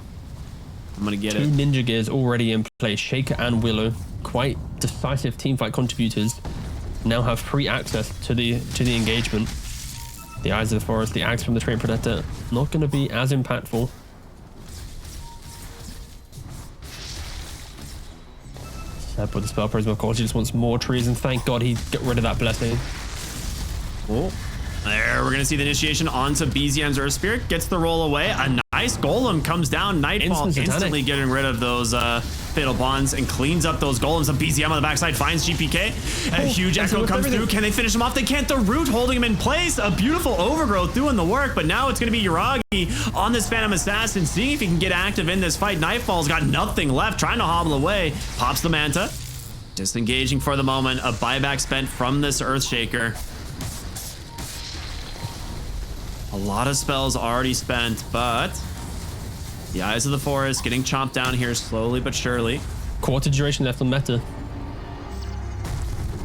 I'm going to get
Two
it.
ninja gears already in place. Shaker and Willow, quite decisive teamfight contributors, now have free access to the engagement. The Eyes of the Forest, the Axe from the Train Protector, not going to be as impactful. Seb with the Spell Prism, of course, he just wants more trees, and thank God he got rid of that blessing.
Oh, there, we're going to see the initiation onto BZM's Earth Spirit. Gets the roll away. A nice golem comes down. Nightfall
Instant satanic.
instantly getting rid of those fatal bonds and cleans up those golems. A BZM on the backside finds GPK. A huge
that's
echo
with
comes
everything.
through. Can they finish him off? They can't. The root holding him in place. A beautiful overgrowth doing the work, but now it's going to be Yuragi on this Phantom Assassin, seeing if he can get active in this fight. Nightfall's got nothing left, trying to hobble away. Pops the Manta. Disengaging for the moment. A buyback spent from this Earthshaker. A lot of spells already spent, but the Eyes of the Forest getting chomped down here slowly but surely.
Quarter duration left on meta.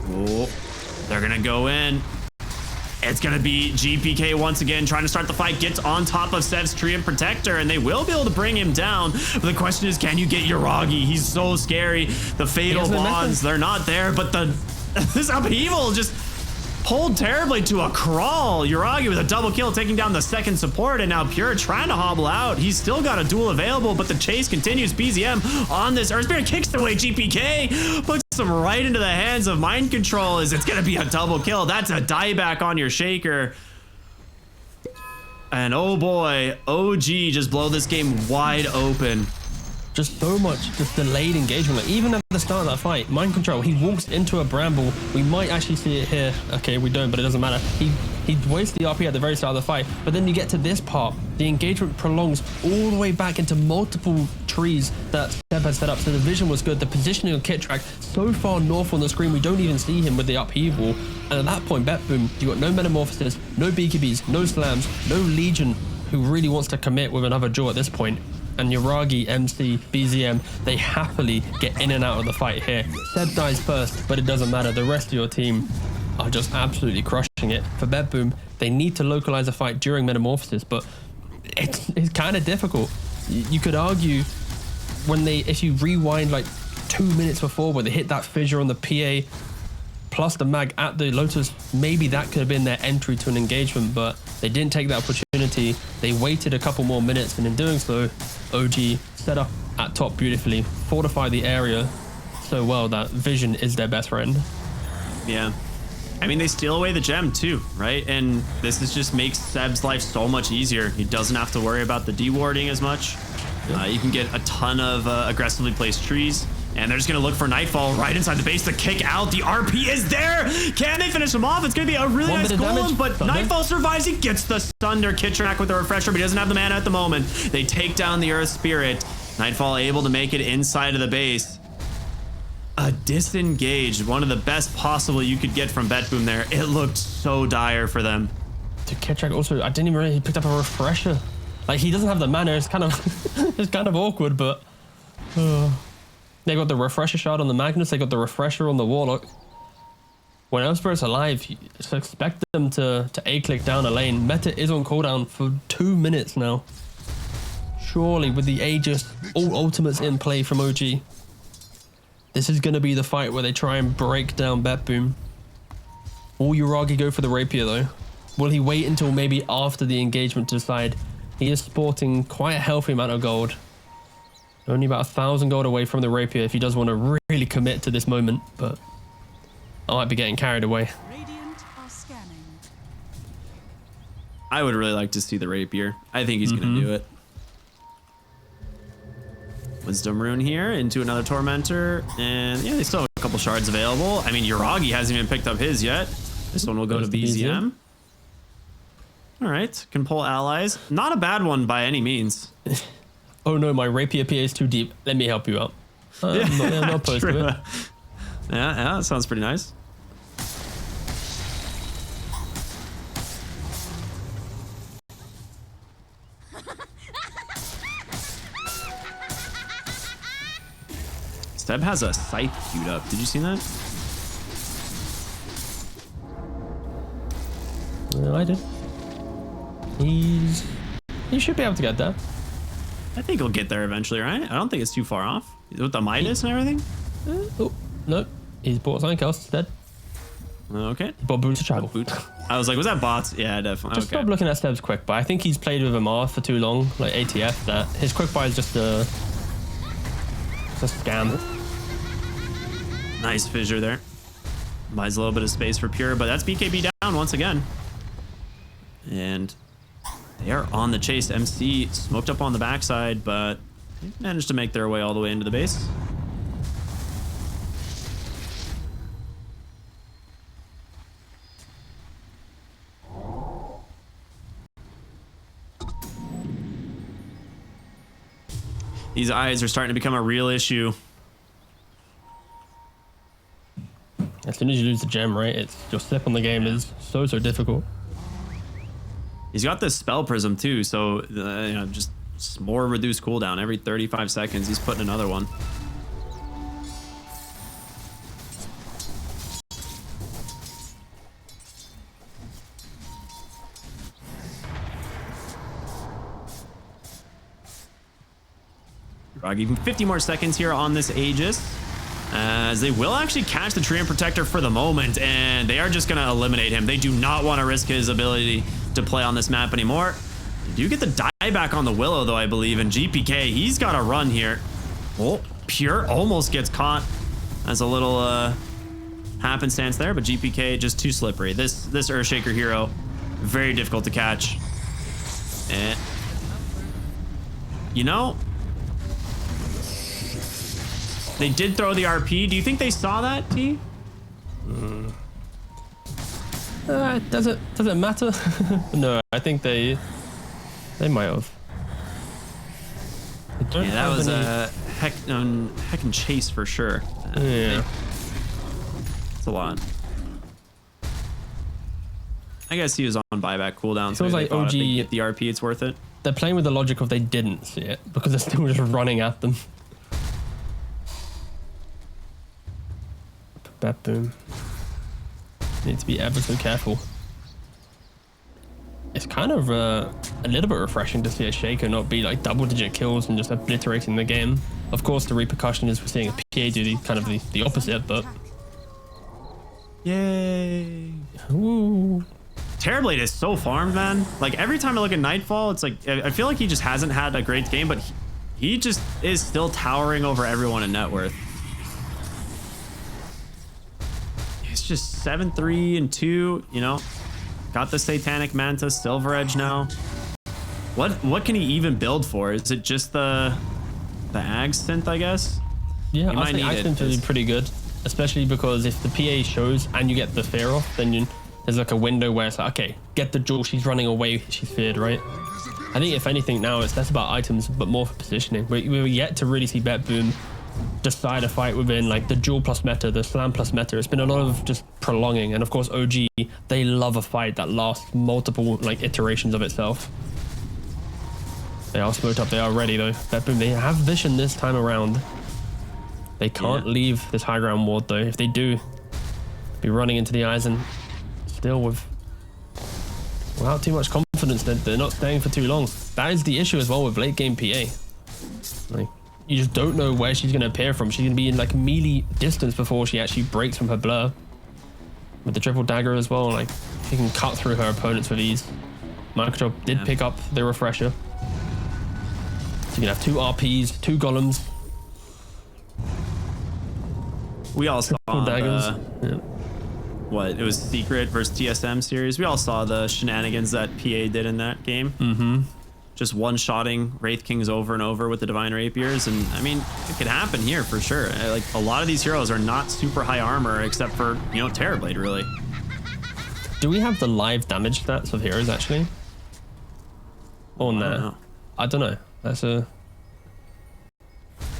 Oh, they're gonna go in. It's gonna be GPK once again trying to start the fight, gets on top of Sev's Tree and Protector, and they will be able to bring him down. But the question is, can you get Yuragi? He's so scary. The fatal
has no
bonds, they're not there, but this upheaval just pulled terribly to a crawl. Yuragi with a double kill, taking down the second support, and now Pure trying to hobble out. He's still got a duel available, but the chase continues. BZM on this Earth Spirit kicks away GPK, puts him right into the hands of Mind Control. It's gonna be a double kill. That's a dieback on your Shaker. And oh boy, OG just blow this game wide open.
Just so much just delayed engagement. Like, even at the start of that fight, Mind Control, he walks into a bramble. We might actually see it here. Okay, we don't, but it doesn't matter. He wastes the RP at the very start of the fight, but then you get to this part, the engagement prolongs all the way back into multiple trees that Seb had set up, so the vision was good. The positioning of Kit Track so far north on the screen, we don't even see him with the upheaval. And at that point, BetBoom, you got no Metamorphosis, no BKBs, no slams, no Legion, who really wants to commit with another jaw at this point. And Yuragi, MC, BZM, they happily get in and out of the fight here. Seb dies first, but it doesn't matter. The rest of your team are just absolutely crushing it. For BetBoom, they need to localize a fight during Metamorphosis, but it's kind of difficult. You could argue if you rewind like 2 minutes before where they hit that fissure on the PA plus the mag at the Lotus, maybe that could have been their entry to an engagement, but they didn't take that opportunity. They waited a couple more minutes, and in doing so, OG set up at top beautifully, fortify the area so well that vision is their best friend.
Yeah. I mean, they steal away the gem too, right? And this just makes Seb's life so much easier. He doesn't have to worry about the dewarding as much. You can get a ton of aggressively placed trees. And they're just going to look for Nightfall right inside the base to kick out. The RP is there. Can they finish him off? It's going to be a really
One
nice
bit of
golem,
damage.
but
Thunder.
Nightfall survives. He gets the Thunder. Kitchenak with the refresher, but he doesn't have the mana at the moment. They take down the Earth Spirit. Nightfall able to make it inside of the base. A disengage, one of the best possible you could get from BetBoom there. It looked so dire for them.
To Ketchak also, I didn't even realize he picked up a refresher. Like, he doesn't have the mana. It's kind of it's kind of awkward, but they got the refresher shard on the Magnus. They got the refresher on the Warlock. When Elspeth's alive, you expect them to A-click down a lane. Meta is on cooldown for 2 minutes now. Surely, with the Aegis, all ultimates in play from OG, this is going to be the fight where they try and break down BetBoom. Will Yuragi go for the Rapier, though? Will he wait until maybe after the engagement to decide? He is sporting quite a healthy amount of gold. Only about 1,000 gold away from the Rapier if he does want to really commit to this moment, but I might be getting carried away.
I would really like to see the rapier. I think he's gonna do it. Wisdom rune here into another tormentor, and yeah, they still have a couple shards available. I mean, Uragi hasn't even picked up his yet. This one will go to BZM. All right, can pull allies. Not a bad one by any means.
Oh no, my rapier PA is too deep. Let me help you out. I'm not opposed to it.
Yeah, that sounds pretty nice. Steb has a scythe queued up. Did you see that?
No, I did. He should be able to get there.
I think he'll get there eventually, right? I don't think it's too far off. With the Midas and everything?
Oh, no. He's bought something else instead.
Okay.
He bought boots to travel.
Boot. I was like, was that bots? Yeah, definitely.
Just stop looking at Steb's quick buy. I think he's played with Amar for too long, like ATF, that his quick buy is just a scam.
Nice fissure there. Buys a little bit of space for Pure, but that's BKB down once again. And they are on the chase. MC smoked up on the backside, but they managed to make their way all the way into the base. These eyes are starting to become a real issue.
As soon as you lose the gem, right, it's your step on the game is so difficult.
He's got this spell prism too, so you know, just more reduced cooldown every 35 seconds. He's putting another one. Even 50 more seconds here on this Aegis, as they will actually catch the Treant Protector for the moment, and they are just going to eliminate him. They do not want to risk his ability to play on this map anymore. They do get the dieback on the Willow, though, I believe, and GPK, he's got to run here. Oh, Pure almost gets caught as a little happenstance there, but GPK just too slippery. This Earthshaker hero, very difficult to catch. And, you know, they did throw the RP. Do you think they saw that, T?
Does it matter? No, I think they might have.
Yeah, that was a heckin' chase for sure.
Yeah.
It's a lot. I guess he was on buyback cooldown, so
feels
they
like
thought if they
OG
get the RP, it's worth it.
They're playing with the logic of they didn't see it because they're still just running at them. BetBoom. Need to be ever so careful. It's kind of a little bit refreshing to see a Shaker not be like double-digit kills and just obliterating the game. Of course, the repercussion is we're seeing a PA do kind of the opposite, but...
Yay!
Ooh.
Terrorblade is so farmed, man. Like, every time I look at Nightfall, it's like, I feel like he just hasn't had a great game, but he just is still towering over everyone in net worth. It's just 7-3 and 2, you know. Got the Satanic Manta, Silver Edge now. What can he even build for? Is it just the Ag synth, I guess?
Yeah, I think Ag synth is pretty good, especially because if the PA shows and you get the fear off, then there's like a window where it's like, okay, get the jewel, she's running away, she's feared, right? I think if anything now, it's less about items, but more for positioning. We're yet to really see BetBoom decide a fight within like the duel plus meta, the slam plus meta. It's been a lot of just prolonging, and of course OG, they love a fight that lasts multiple like iterations of itself. They are smoked up, they are ready though. BetBoom, they have vision this time around. They can't leave this high ground ward though. If they do, be running into the eyes and still without too much confidence, they're not staying for too long. That is the issue as well with late game PA. Like, you just don't know where she's going to appear from. She's going to be in like melee distance before she actually breaks from her blur. With the triple dagger as well, like she can cut through her opponents with ease. Microchop did pick up the refresher. So you can have 2 RPs, 2 golems.
We all saw
daggers.
what, it was Secret versus TSM series. We all saw the shenanigans that PA did in that game.
Mm-hmm.
Just one-shotting Wraith Kings over and over with the Divine Rapiers. And I mean, it could happen here for sure. Like, a lot of these heroes are not super high armor except for, you know, Terrorblade, really.
Do we have the live damage stats of heroes, actually? Or no? I don't know. That's a...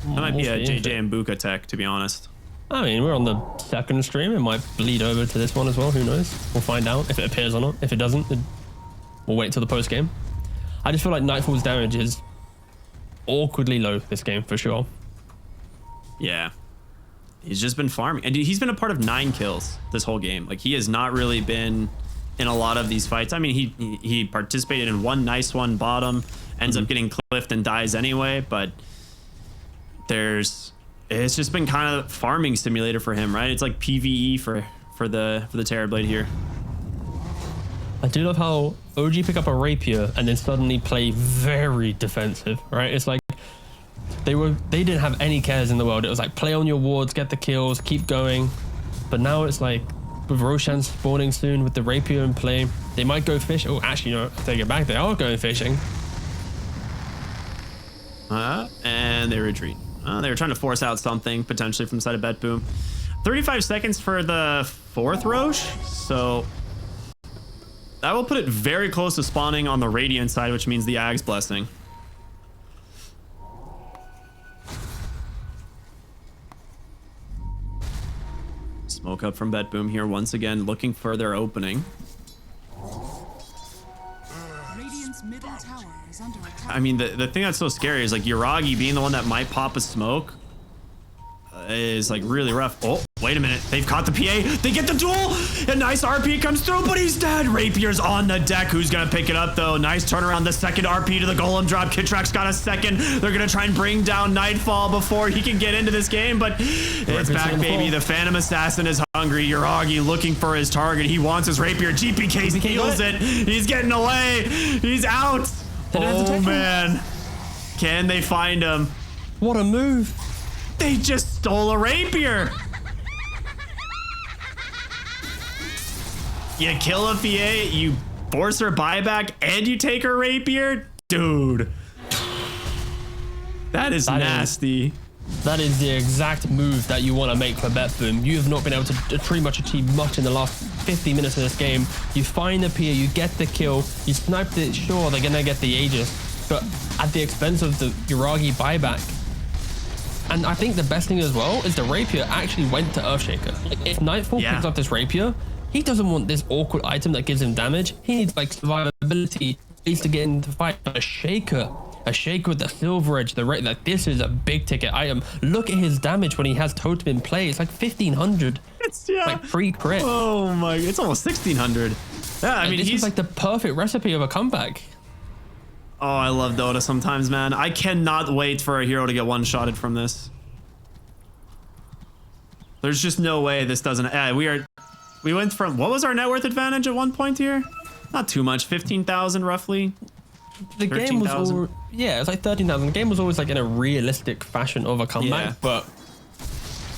That might be a JJ and Buka tech, to be honest.
I mean, we're on the second stream. It might bleed over to this one as well. Who knows? We'll find out if it appears or not. If it doesn't, we'll wait till the post game. I just feel like Nightfall's damage is awkwardly low this game for sure.
Yeah. He's just been farming. And he's been a part of 9 kills this whole game. Like, he has not really been in a lot of these fights. I mean, he participated in one nice one bottom, ends up getting cliffed and dies anyway, but it's just been kind of farming simulator for him, right? It's like PvE for the Terrorblade here.
I do love how OG pick up a rapier and then suddenly play very defensive, right? It's like they didn't have any cares in the world. It was like play on your wards, get the kills, keep going. But now it's like with Roshan spawning soon with the rapier in play, they might go fish. Oh, actually, no, I take it back. They are going fishing.
And they retreat. They were trying to force out something potentially from the side of BetBoom. 35 seconds for the 4th Roche. So that will put it very close to spawning on the Radiant side, which means the Ag's Blessing. Smoke up from BetBoom here once again, looking for their opening.
Radiant's middle tower is under attack.
I mean, the thing that's so scary is like Yuragi being the one that might pop a smoke is like really rough. Oh, wait a minute. They've caught the PA. They get the duel. A nice RP comes through, but he's dead. Rapier's on the deck. Who's going to pick it up, though? Nice turnaround. The second RP to the Golem drop. Kitrak's got a second. They're going to try and bring down Nightfall before he can get into this game, but it's back, baby. The Phantom Assassin is hungry. Yuragi looking for his target. He wants his Rapier. GPK steals it. He's getting away. He's out. Oh, man. Can they find him?
What a move.
They just stole a Rapier. You kill a PA, you force her buyback, and you take her Rapier? Dude. That is nasty.
That is the exact move that you want to make for BetBoom. You have not been able to pretty much achieve much in the last 50 minutes of this game. You find the Pia, you get the kill, you sniped it, sure, they're going to get the Aegis, but at the expense of the Yuragi buyback. And I think the best thing as well is the Rapier actually went to Earthshaker. Like, if Nightfall picks up this Rapier, he doesn't want this awkward item that gives him damage. He needs like survivability, at least to get into the fight. But a Shaker with the Silver Edge, like this is a big ticket item. Look at his damage when he has Totem in play. It's like 1500. It's like free crit.
Oh my, it's almost 1600. Yeah, I mean,
he's like the perfect recipe of a comeback.
Oh, I love Dota sometimes, man. I cannot wait for a hero to get one-shotted from this. There's just no way this doesn't... we went from... What was our net worth advantage at one point here? Not too much. 15,000 roughly.
The game was all... Yeah, it's like 13,000. The game was always like in a realistic fashion of a comeback, but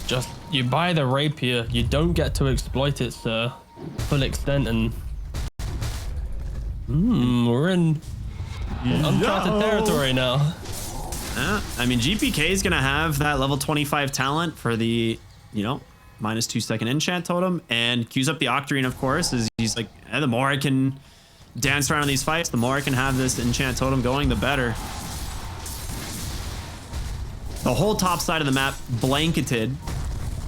just you buy the Rapier, you don't get to exploit its full extent, and... we're in... uncharted territory now.
I mean, GPK is going to have that level 25 talent for the, you know, -2 second enchant totem, and queues up the Octarine, of course, as he's like, the more I can dance around in these fights, the more I can have this enchant totem going, the better. The whole top side of the map blanketed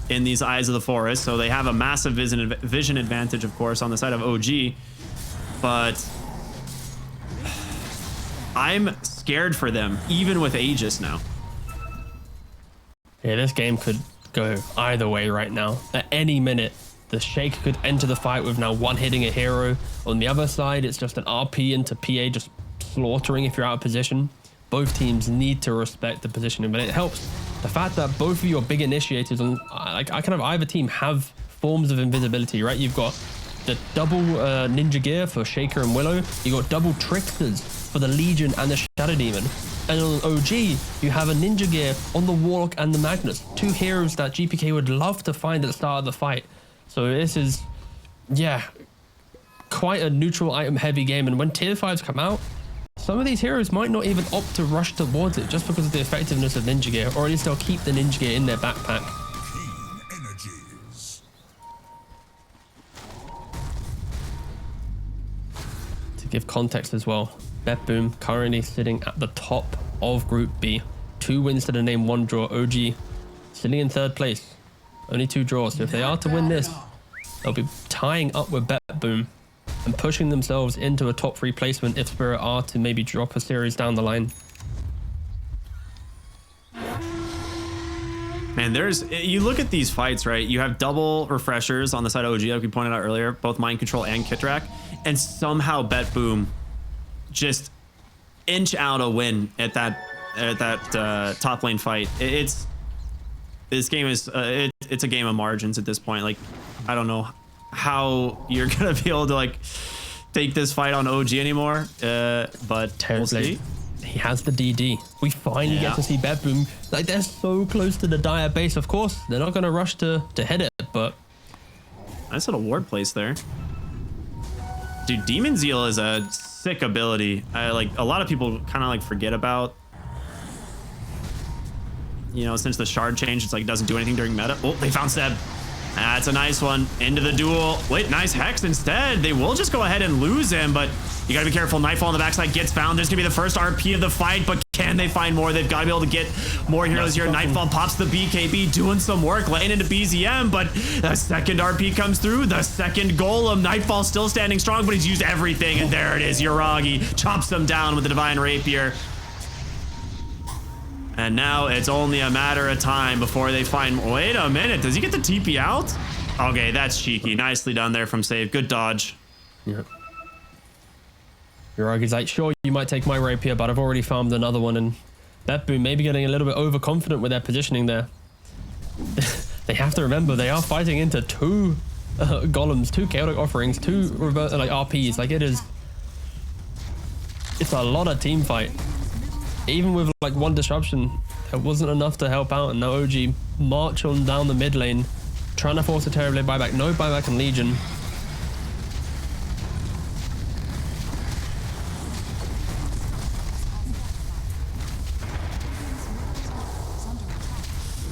in these Eyes of the Forest, so they have a massive vision advantage, of course, on the side of OG, but... I'm scared for them, even with Aegis now.
Yeah, this game could go either way right now. At any minute, the Shake could enter the fight with now one hitting a hero. On the other side, it's just an RP into PA just slaughtering if you're out of position. Both teams need to respect the positioning, but it helps. The fact that both of your big initiators on either team have forms of invisibility, right? You've got the double ninja gear for Shaker and Willow. You got double tricksters for the Legion and the Shadow Demon. And on OG, you have a ninja gear on the Warlock and the Magnus. Two heroes that GPK would love to find at the start of the fight. So this is yeah, quite a neutral item heavy game. And when tier 5s come out, some of these heroes might not even opt to rush towards it just because of the effectiveness of ninja gear, or at least they'll keep the ninja gear in their backpack. To give context as well, BetBoom currently sitting at the top of Group B. 2 wins to the name, 1 draw. OG sitting in 3rd place. Only 2 draws. So if they are to win this, they'll be tying up with BetBoom and pushing themselves into a top 3 placement if Spirit are to maybe drop a series down the line.
Man, you look at these fights, right? You have double refreshers on the side of OG, like we pointed out earlier, both Mind Control and Kitrak, and somehow BetBoom just inch out a win at that top lane fight. This game is it's a game of margins at this point. Like, I don't know how you're gonna be able to like take this fight on OG anymore, but we'll see.
He has the DD. We finally get to see BetBoom. Like, they're so close to the dire base. Of course, they're not gonna rush to hit it, but
nice little ward place there. Dude, Demon Zeal is a sick ability. Like, a lot of people kind of like forget about. You know, since the shard change, it's like it doesn't do anything during meta. Oh, they found Seb. That's a nice one. Into the duel. Wait, nice Hex instead. They will just go ahead and lose him, but you gotta be careful. Nightfall on the backside gets found. There's gonna be the first RP of the fight, but can they find more? They've gotta be able to get more heroes here. Nightfall pops the BKB, doing some work, laying into BZM, but the second RP comes through. The second Golem. Nightfall still standing strong, but he's used everything, and there it is. Yuragi chops them down with the Divine Rapier. And now it's only a matter of time before they find... Wait a minute. Does he get the TP out? Okay, that's cheeky. Nicely done there from Save. Good dodge.
Yeah. Yuragi's like, sure, you might take my rapier, but I've already farmed another one. And BetBoom maybe getting a little bit overconfident with their positioning there. They have to remember they are fighting into 2 golems, 2 chaotic offerings, 2 reverse like RPs. Like, it's a lot of team fight. Even with like 1 disruption, it wasn't enough to help out, and now OG march on down the mid lane, trying to force a Terrorblade buyback. No buyback in Legion.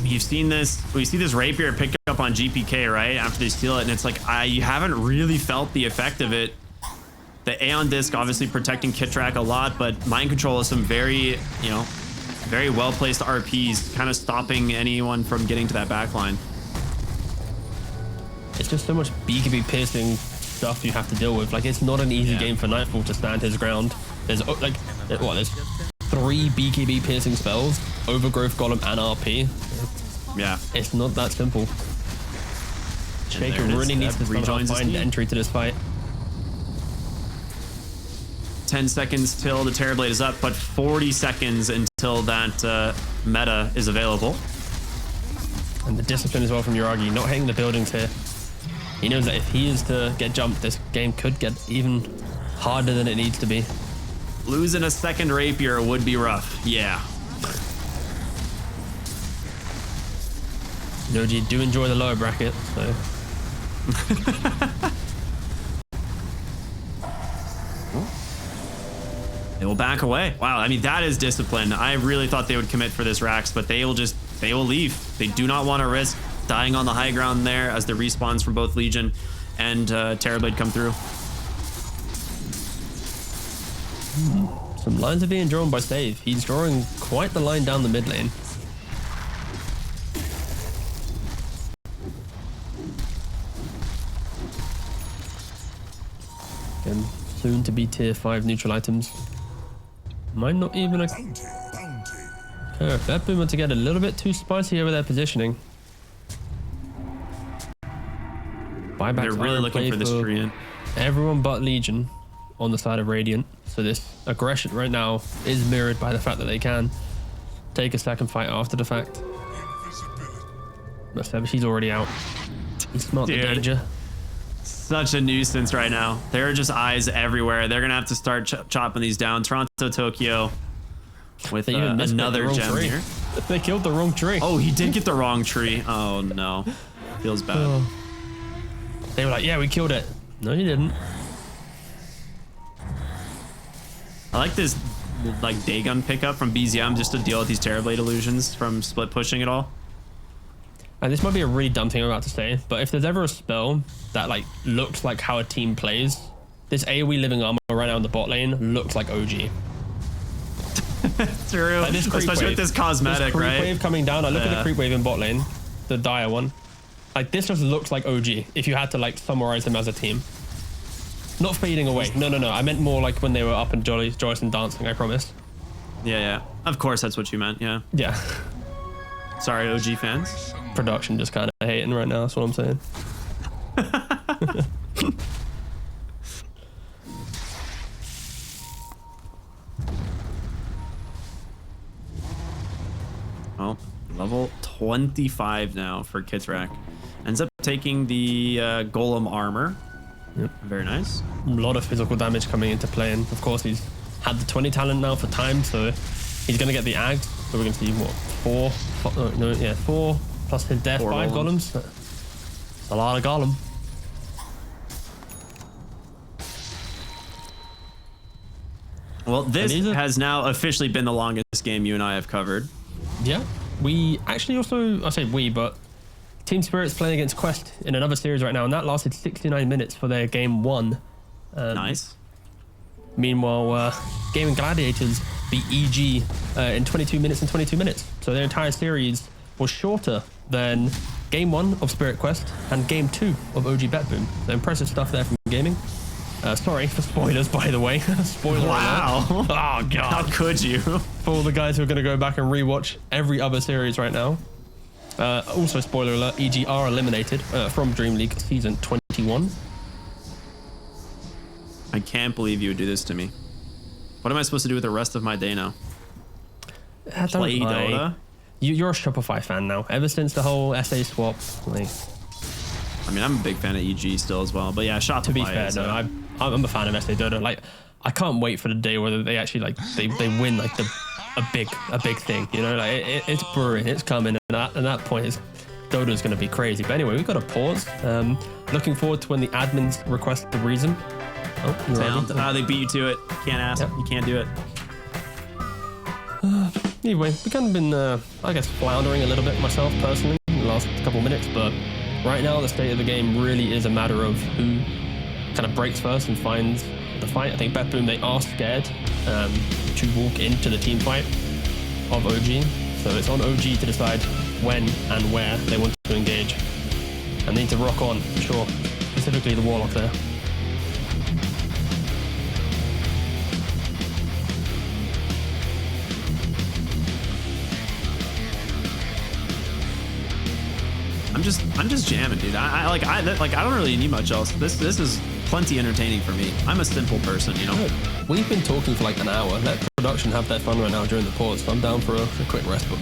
You've seen this. We see this rapier pick up on GPK, right? After they steal it, and it's like, you haven't really felt the effect of it. The Aeon Disc obviously protecting Kitrak a lot, but Mind Control is some very, very well-placed RPs, kind of stopping anyone from getting to that backline.
It's just so much BKB piercing stuff you have to deal with. Like, it's not an easy game for Nightfall to stand his ground. There's like, there's 3 BKB piercing spells, Overgrowth Golem and RP.
Yeah.
It's not that simple. Shaker really needs to find entry to this fight.
10 seconds till the Terrorblade is up, but 40 seconds until that meta is available.
And the discipline as well from Yuragi, not hitting the buildings here. He knows that if he is to get jumped, this game could get even harder than it needs to be.
Losing a second rapier would be rough. Yeah.
Noji do enjoy the lower bracket, so.
They will back away. Wow, I mean, that is discipline. I really thought they would commit for this Rax, but they will leave. They do not want to risk dying on the high ground there as the respawns from both Legion and Terrorblade come through.
Some lines are being drawn by Save. He's drawing quite the line down the mid lane. Again, soon to be tier 5 neutral items. Might not even... Okay, BetBoom want to get a little bit too spicy over their positioning. Buybacks.
They're really looking for this Treant.
Everyone but Legion on the side of Radiant. So this aggression right now is mirrored by the fact that they can take a second fight after the fact. But she's already out. He smelled the danger.
Such a nuisance right now. There are just eyes everywhere. They're gonna have to start chopping these down. Toronto, Tokyo, with another gem here.
They killed the wrong tree.
Oh, he did get the wrong tree. Oh no, feels bad.
They were like, yeah, we killed it. No, you didn't.
I like this like Daygun pickup from BZM just to deal with these Terrorblade illusions from split pushing it all.
And this might be a really dumb thing I'm about to say, but if there's ever a spell that like looks like how a team plays, this AoE living armor right now in the bot lane looks like OG.
True.
Like
especially with this cosmetic,
creep
right?
wave coming down. I look at the creep wave in bot lane, the dire one. Like this just looks like OG if you had to like summarize them as a team. Not fading away. No. I meant more like when they were up and joyous and dancing, I promise.
Yeah. Of course that's what you meant, yeah.
Yeah.
Sorry, OG fans.
Production just kind of hating right now, that's what I'm saying.
Well, level 25 now for Kitrak. Ends up taking the Golem armor.
Yep.
Very nice.
A lot of physical damage coming into play, and of course he's had the 20 talent now for time, so he's going to get the Ag. So we're going to see what, 4 plus his death, 5 golems. That's a lot of golem.
Well, this has now officially been the longest game you and I have covered.
Yeah, we actually also, I say we, but Team Spirit's playing against Quest in another series right now, and that lasted 69 minutes for their game 1.
Nice.
Meanwhile, Gaming Gladiators beat EG in 22 minutes and 22 minutes. So their entire series was shorter than game 1 of Spirit Quest and game 2 of OG BetBoom. So impressive stuff there from Gaming. Sorry for spoilers, by the way. Spoiler
wow.
alert. Oh, God.
How could you?
For all the guys who are going to go back and rewatch every other series right now. Also, spoiler alert, EG are eliminated from DreamLeague Season 21.
I can't believe you would do this to me. What am I supposed to do with the rest of my day now? Play Dota?
You're a Shopify fan now. Ever since the whole SA swap. Like,
I mean, I'm a big fan of EG still as well. But yeah, Shopify.
To be fair, no, I'm a fan of SA Dota. Like, I can't wait for the day where they actually like they win like a big thing. You know, like it's brewing, it's coming, and at that point, Dota's going to be crazy. But anyway, we've got to pause. Looking forward to when the admins request the reason. Oh,
they beat you to it. Can't ask. Yep. You can't do it.
Anyway, we've kind of been, I guess, floundering a little bit myself personally in the last couple minutes, but right now the state of the game really is a matter of who kind of breaks first and finds the fight. I think BetBoom, they are scared to walk into the team fight of OG, so it's on OG to decide when and where they want to engage. And they need to rock on, for sure, specifically the Warlock there.
I'm just jamming, dude. I don't really need much else. This is plenty entertaining for me. I'm a simple person, you know.
Good. We've been talking for like an hour. Let production have their fun right now during the pause. So I'm down for a quick rest. See?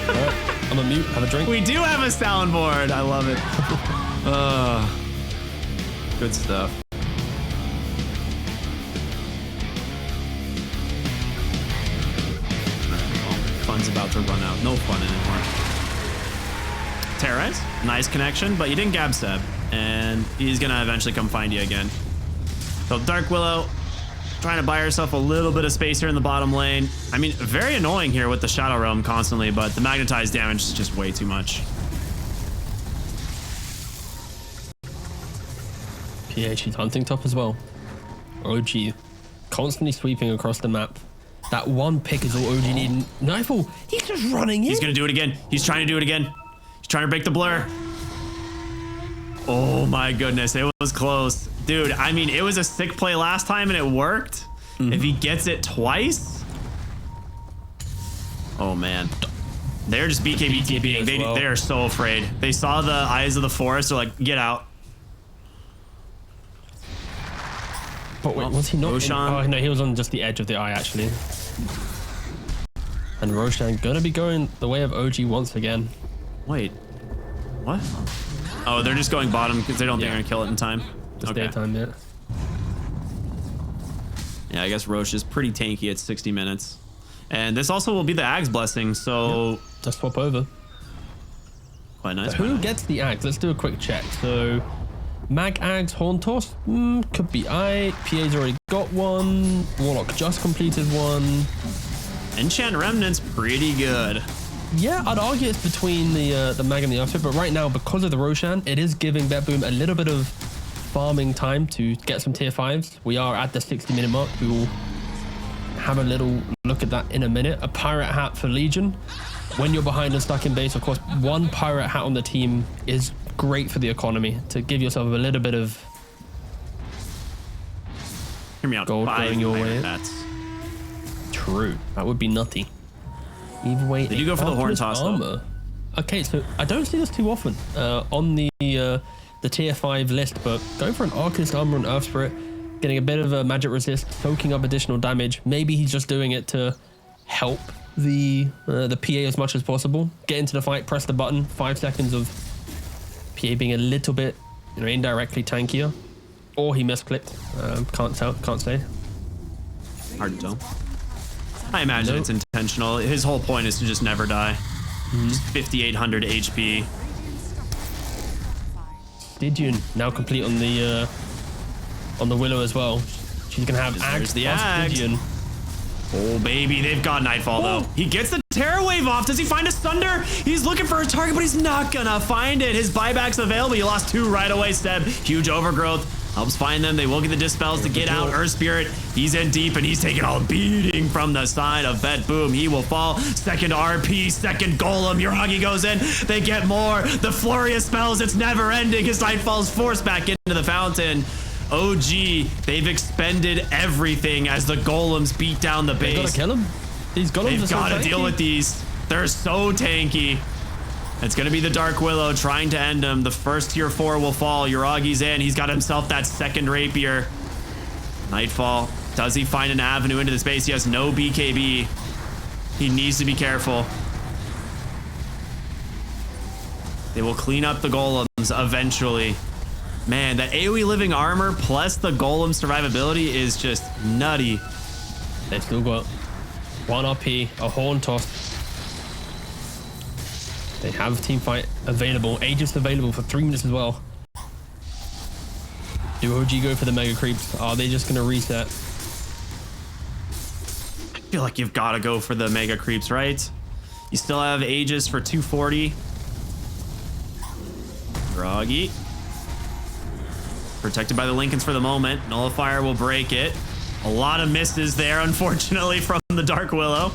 All right, I'm a mute. Have a drink.
We do have a soundboard. I love it. Good stuff. Fun's about to run out. No fun anymore. Terrorize. Nice connection, but you didn't gab Seb, and he's gonna eventually come find you again. So Dark Willow trying to buy herself a little bit of space here in the bottom lane. I mean, very annoying here with the Shadow Realm constantly, but the magnetized damage is just way too much.
PH, he's hunting top as well. OG constantly sweeping across the map. That one pick is all OG needing. Knifeful, he's just running in.
He's gonna do it again. He's trying to do it again. He's trying to break the blur. Oh my goodness, it was close. Dude, I mean, it was a sick play last time and it worked. If he gets it twice. Oh man. They're just BKBTBing. They are so afraid. They saw the eyes of the forest. They're like, get out.
But wait, was he not?
Roshan?
Oh no, he was on just the edge of the eye actually. And Roshan gonna be going the way of OG once again.
Wait, what? Oh, they're just going bottom because they don't think they're gonna kill it in time.
Just daytime, yeah.
Yeah, I guess Roche is pretty tanky at 60 minutes. And this also will be the Ag's blessing, so...
Just swap over.
Quite nice.
Who gets the Ags? Let's do a quick check. So, Mag Ags, Horn Toss, could be PA's already got one. Warlock just completed one.
Enchant Remnant's pretty good.
Yeah, I'd argue it's between the Mag and the Earthsphere, but right now, because of the Roshan, it is giving BetBoom a little bit of farming time to get some tier 5s. We are at the 60-minute mark. We will have a little look at that in a minute. A Pirate Hat for Legion. When you're behind and stuck in base, of course, one Pirate Hat on the team is great for the economy to give yourself a little bit of
Hear me out.
gold
5
going your
Pirate
way.
Hats.
True. That would be nutty. Either way,
Did you go for the Horn Toss though?
Okay, so I don't see this too often on the tier 5 list, but going for an Arcanist Armor and Earth Spirit, getting a bit of a magic resist, soaking up additional damage. Maybe he's just doing it to help the PA as much as possible. Get into the fight, press the button. 5 seconds of PA being a little bit, indirectly tankier, or he misclicked. Can't say.
Hard to tell. I imagine it's intentional. His whole point is to just never die. Just 5,800 HP.
Stygian now complete on the Willow as well. She's gonna have Ags
the
plus
Ags.
Stygian.
Oh, baby, they've got Nightfall, though. He gets the Terror Wave off. Does he find a Sunder? He's looking for a target, but he's not gonna find it. His buyback's available. He lost 2 right away, Steb. Huge overgrowth. Helps find them. They will get the Dispels to get out. Earth Spirit, he's in deep, and he's taking a beating from the side of BetBoom. He will fall. Second RP, second Golem. Yuragi goes in. They get more. The flurry of spells, it's never ending. His Nightfall's forced back into the fountain. OG, they've expended everything as the Golems beat down the base.
They gotta kill him. These Golems
They've
are so
got to
tanky.
deal with these. They're so tanky. It's going to be the Dark Willow trying to end him. The first tier 4 will fall. Yuragi's in. He's got himself that second rapier. Nightfall. Does he find an avenue into the space? He has no BKB. He needs to be careful. They will clean up the Golems eventually. Man, that AoE living armor plus the Golem survivability is just nutty.
They've still got 1 RP, a Horn Toss. They have team fight available. Aegis available for 3 minutes as well. Do OG go for the Mega Creeps? Are they just going to reset?
I feel like you've got to go for the Mega Creeps, right? You still have Aegis for 240. Groggy. Protected by the Lincolns for the moment. Nullifier will break it. A lot of misses there, unfortunately, from the Dark Willow.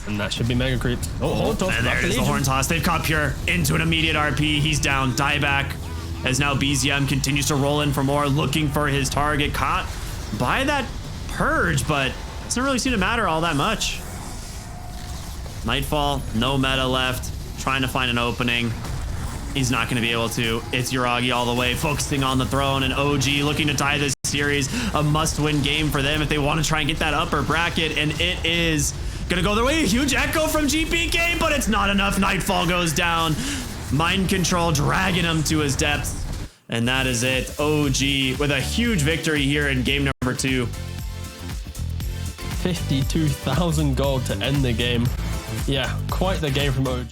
And that should be Mega Creeps. Oh, Horn Toss.
And there's the Horn Toss. They've caught Pure into an immediate RP. He's down. Dieback. As now BZM continues to roll in for more, looking for his target. Caught by that Purge, but doesn't really seem to matter all that much. Nightfall, no meta left. Trying to find an opening. He's not going to be able to. It's Yuragi all the way, focusing on the throne, and OG looking to tie this series. A must-win game for them if they want to try and get that upper bracket, and it is going to go their way. A huge echo from GPK, but it's not enough. Nightfall goes down. Mind control dragging him to his depths, and that is it. OG with a huge victory here in game number 2.
52,000 gold to end the game. Yeah, quite the game from OG.